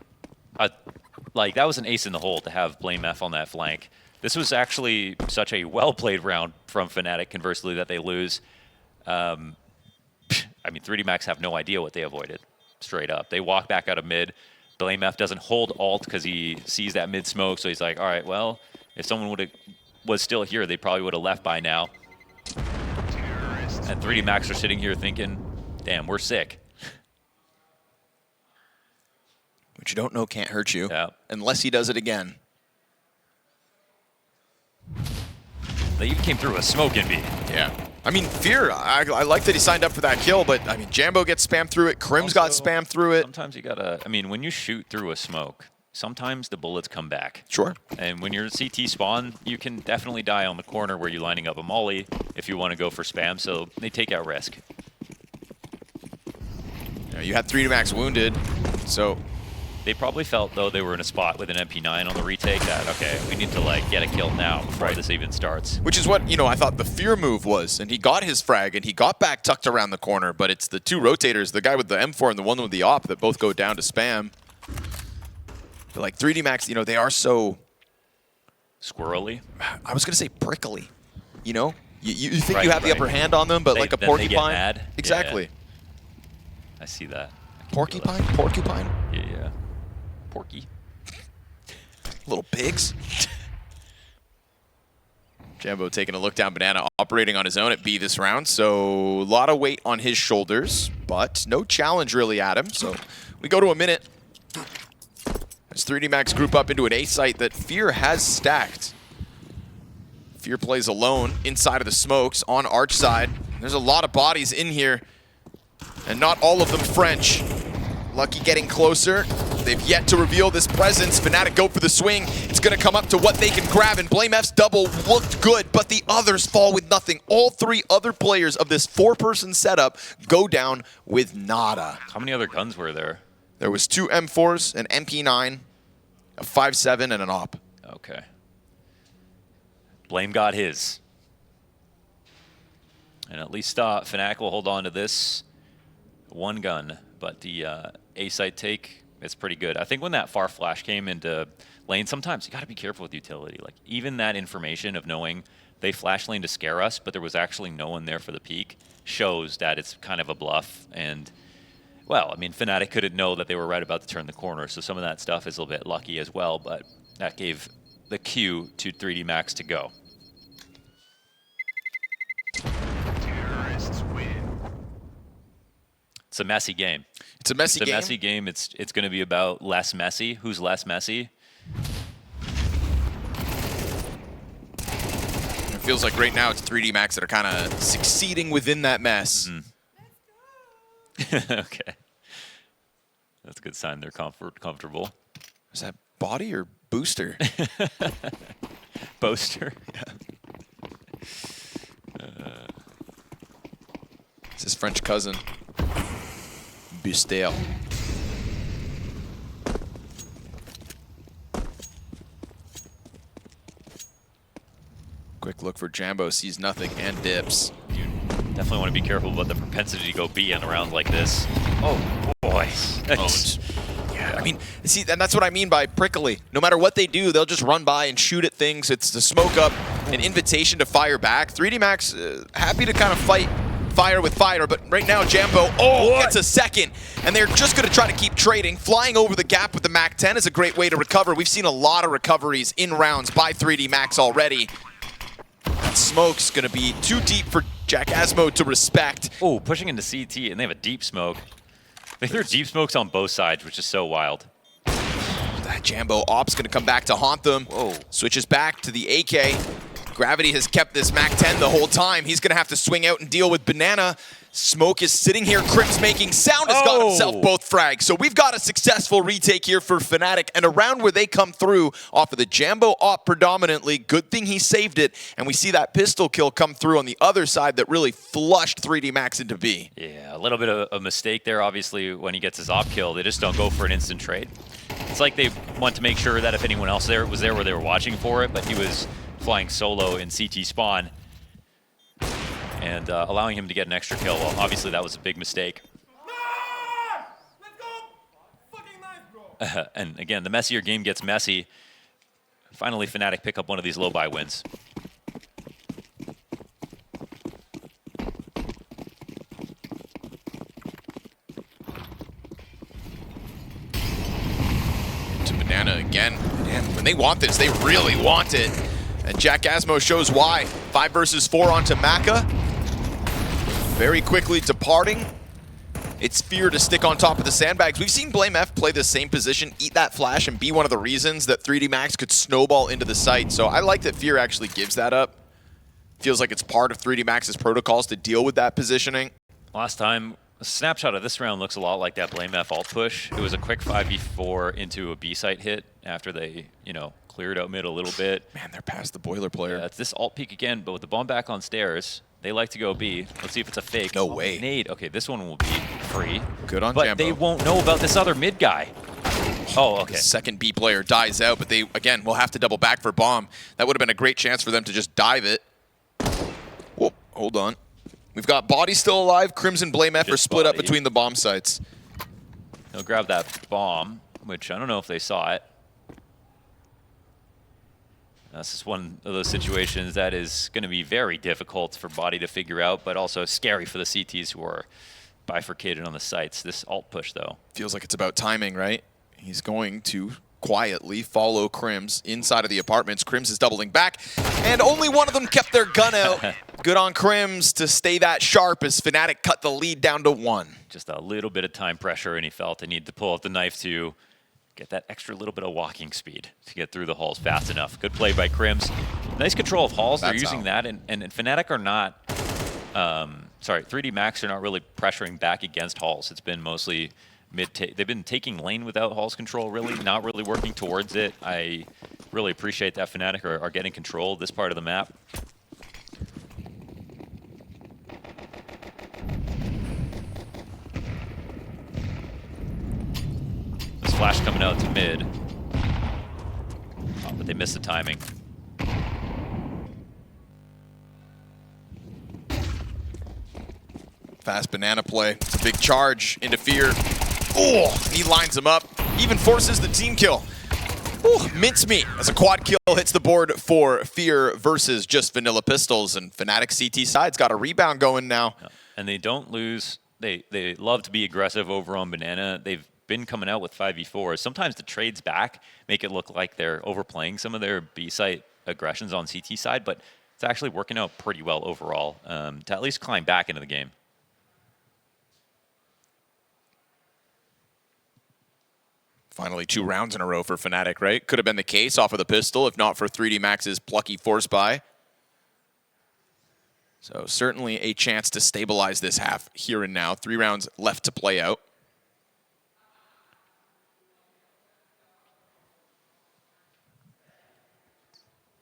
like, that was an ace in the hole to have BlameF on that flank. This was actually such a well-played round from Fnatic, conversely, that they lose. I mean, 3D Max have no idea what they avoided, straight up. They walk back out of mid. BlameF doesn't hold alt because he sees that mid smoke, so he's like, all right, well, if someone was still here, they probably would have left by now. And 3D Max are sitting here thinking, damn, we're sick. What you don't know can't hurt you, yeah. Unless he does it again. They even came through a smoke in B. Yeah. I mean, Fear, I like that he signed up for that kill, but I mean, Jambo gets spammed through it, Crims got spammed through it. Sometimes you gotta, I mean, when you shoot through a smoke, sometimes the bullets come back. Sure. And when you're CT spawn, you can definitely die on the corner where you're lining up a molly if you want to go for spam, so they take out risk. Yeah, you had 3D Max wounded, so They probably felt, though, they were in a spot with an MP9 on the retake that, okay, we need to like get a kill now before this even starts. Which is what, you know, I thought the fear move was, and he got his frag, and he got back tucked around the corner, but it's the two rotators, the guy with the M4 and the one with the op, that both go down to spam. But like 3D Max, you know, they are so... Squirrely? I was going to say prickly, you know? You think you have the upper hand on them, but like a porcupine... They get mad. Exactly. Yeah. I see that. Porcupine? Porcupine? Yeah. Porky. Little pigs. Jambo taking a look down. Banana operating on his own at B this round, so a lot of weight on his shoulders, but no challenge really at him. So we go to a minute. As 3D Max group up into an A site that Fear has stacked. Fear plays alone inside of the smokes on Arch side. There's a lot of bodies in here, and not all of them French. Lucky getting closer. They've yet to reveal this presence. Fnatic go for the swing. It's going to come up to what they can grab, and BlameF's double looked good, but the others fall with nothing. All three other players of this four-person setup go down with nada. How many other guns were there? There was 2 M4s, an MP9, a 5.7, and an op. Okay. Blame got his. And at least Fnatic will hold on to this one gun, but the A site take, it's pretty good. I think when that far flash came into lane, sometimes you got to be careful with utility. Like even that information of knowing they flash lane to scare us, but there was actually no one there for the peak, shows that it's kind of a bluff. And well, I mean, Fnatic couldn't know that they were right about to turn the corner, so some of that stuff is a little bit lucky as well, but that gave the cue to 3D Max to go. Terrorists win. It's a messy game. It's a messy game. It's a messy game. It's going to be about less messy. Who's less messy? It feels like right now it's 3D Max that are kind of succeeding within that mess. Okay. That's a good sign they're comfortable. Is that body or booster? Boaster. It's his French cousin. Bustel. Quick look for Jambo, sees nothing and dips. You definitely want to be careful about the propensity to go B in a round like this. Oh boy. Yeah, I mean, see, and that's what I mean by prickly. No matter what they do, they'll just run by and shoot at things. It's the smoke up, an invitation to fire back. 3D Max, happy to kind of fight fire with fire, but right now Jambo, gets a second, and they're just going to try to keep trading. Flying over the gap with the MAC-10 is a great way to recover. We've seen a lot of recoveries in rounds by 3D Max already. That smoke's going to be too deep for Jack Asmo to respect. Oh, pushing into CT, and they have a deep smoke. They threw deep smokes on both sides, which is so wild. That Jambo op's going to come back to haunt them. Whoa. Switches back to the AK. Gravity has kept this MAC-10 the whole time. He's going to have to swing out and deal with Banana. Smoke is sitting here. Crimps making sound has got himself both frags. So we've got a successful retake here for Fnatic, and a round where they come through off of the Jambo op predominantly. Good thing he saved it, and we see that pistol kill come through on the other side that really flushed 3D Max into B. Yeah, a little bit of a mistake there. Obviously, when he gets his op kill, they just don't go for an instant trade. It's like they want to make sure that if anyone else was there where they were watching for it, but he was flying solo in CT spawn and allowing him to get an extra kill. Well, obviously that was a big mistake. And again, the messier game gets messy. Finally, Fnatic pick up one of these low-buy wins. To Banana again. Man, when they want this, they really want it. And Jack Asmo shows why. 5 versus 4 onto Maka. Very quickly departing. It's Fear to stick on top of the sandbags. We've seen BlameF play the same position, eat that flash, and be one of the reasons that 3D Max could snowball into the site. So I like that Fear actually gives that up. Feels like it's part of 3D Max's protocols to deal with that positioning. Last time, a snapshot of this round looks a lot like that BlameF alt push. It was a quick 5v4 into a B site hit after they, cleared out mid a little bit. Man, they're past the boiler player. Yeah, it's this alt peek again, but with the bomb back on stairs, they like to go B. Let's see if it's a fake. No way. Nade. Okay, this one will be free. Good on But Jambo. they won't know about this other mid guy. Oh, okay. The second B player dies out, but they, again, will have to double back for bomb. That would have been a great chance for them to just dive it. Whoa, hold on. We've got Body still alive. Crimson Blame F are split up between the bomb sites. He'll grab that bomb, which I don't know if they saw it. This is one of those situations that is going to be very difficult for Body to figure out, but also scary for the CTs who are bifurcated on the sites. This alt push, though. Feels like it's about timing, right? He's going to quietly follow Crims inside of the apartments. Crims is doubling back, and only one of them kept their gun out. Good on Crims to stay that sharp as Fnatic cut the lead down to 1. Just a little bit of time pressure, and he felt the need to pull out the knife to get that extra little bit of walking speed to get through the halls fast enough. Good play by Crims. Nice control of halls. They're using that, and Fnatic are not, sorry, 3D Max are not really pressuring back against halls. It's been mostly they've been taking lane without halls control, really, not really working towards it. I really appreciate that Fnatic are getting control of this part of the map. This flash coming out to mid. Oh, but they missed the timing. Fast banana play. It's a big charge into Fear. Oh, he lines him up. Even forces the team kill. Ooh, mincemeat as a quad kill hits the board for Fear versus just Vanilla Pistols. And Fnatic CT side's got a rebound going now. Yeah. And they don't lose. They love to be aggressive over on banana. They've been coming out with 5v4s. Sometimes the trades back make it look like they're overplaying some of their B-site aggressions on CT side, but it's actually working out pretty well overall to at least climb back into the game. Finally, 2 rounds in a row for Fnatic, right? Could have been the case off of the pistol, if not for 3D Max's plucky force buy. So certainly a chance to stabilize this half here and now. 3 rounds left to play out.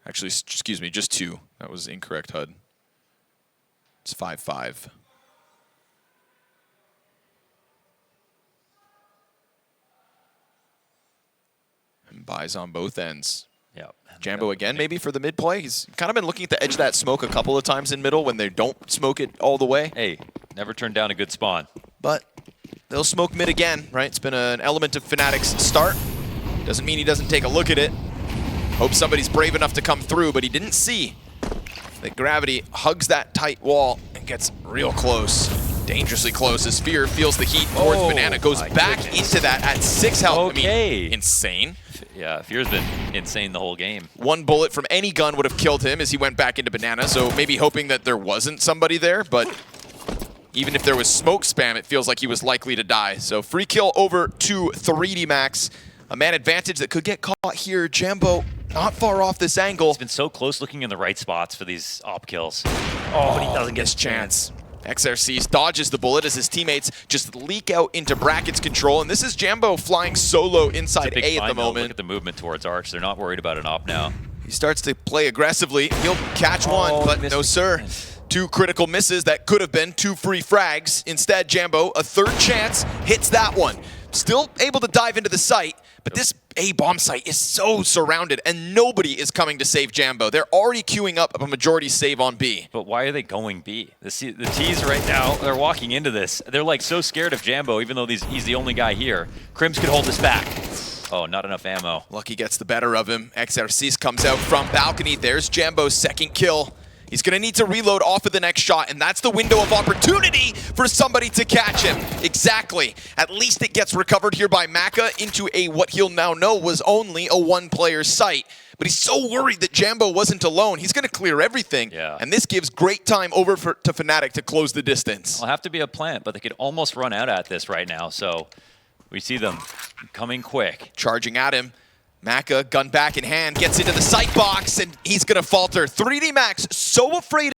Actually, excuse me, just 2. That was incorrect, HUD. It's 5-5. And buys on both ends. Yeah. Jambo again, maybe for the mid play. He's kind of been looking at the edge of that smoke a couple of times in middle when they don't smoke it all the way. Hey, never turn down a good spawn. But they'll smoke mid again, right? It's been an element of Fnatic's start. Doesn't mean he doesn't take a look at it. Hope somebody's brave enough to come through, but he didn't see that Gravity hugs that tight wall and gets real close. Dangerously close as Fear feels the heat towards Banana. Goes back into that at 6 health. Okay. I mean, insane. Yeah, Fear's been insane the whole game. 1 bullet from any gun would have killed him as he went back into Banana, so maybe hoping that there wasn't somebody there, but even if there was smoke spam, it feels like he was likely to die. So free kill over to 3D Max. A man advantage that could get caught here. Jambo not far off this angle. He's been so close looking in the right spots for these op kills. Oh, but he doesn't get his chance. XRCs dodges the bullet as his teammates just leak out into brackets control. And this is Jambo flying solo inside A at the moment. Look at the movement towards Arch. They're not worried about an op now. He starts to play aggressively. He'll catch one, but no sir. 2 critical misses that could have been 2 free frags. Instead, Jambo, a 3rd chance, hits that one. Still able to dive into the site, but this A bomb site is so surrounded and nobody is coming to save Jambo. They're already queuing up a majority save on B. But why are they going B? The T's right now, they're walking into this. They're like so scared of Jambo, even though he's the only guy here. Crims could hold this back. Oh, not enough ammo. Lucky gets the better of him. XRCs comes out from balcony. There's Jambo's 2nd kill. He's going to need to reload off of the next shot, and that's the window of opportunity for somebody to catch him. Exactly. At least it gets recovered here by Maka into a what he'll now know was only a 1-player site. But he's so worried that Jambo wasn't alone. He's going to clear everything, and this gives great time over to Fnatic to close the distance. It'll have to be a plant, but they could almost run out at this right now, so we see them coming quick. Charging at him. Maka, gun back in hand, gets into the sight box, and he's going to falter. 3D Max so afraid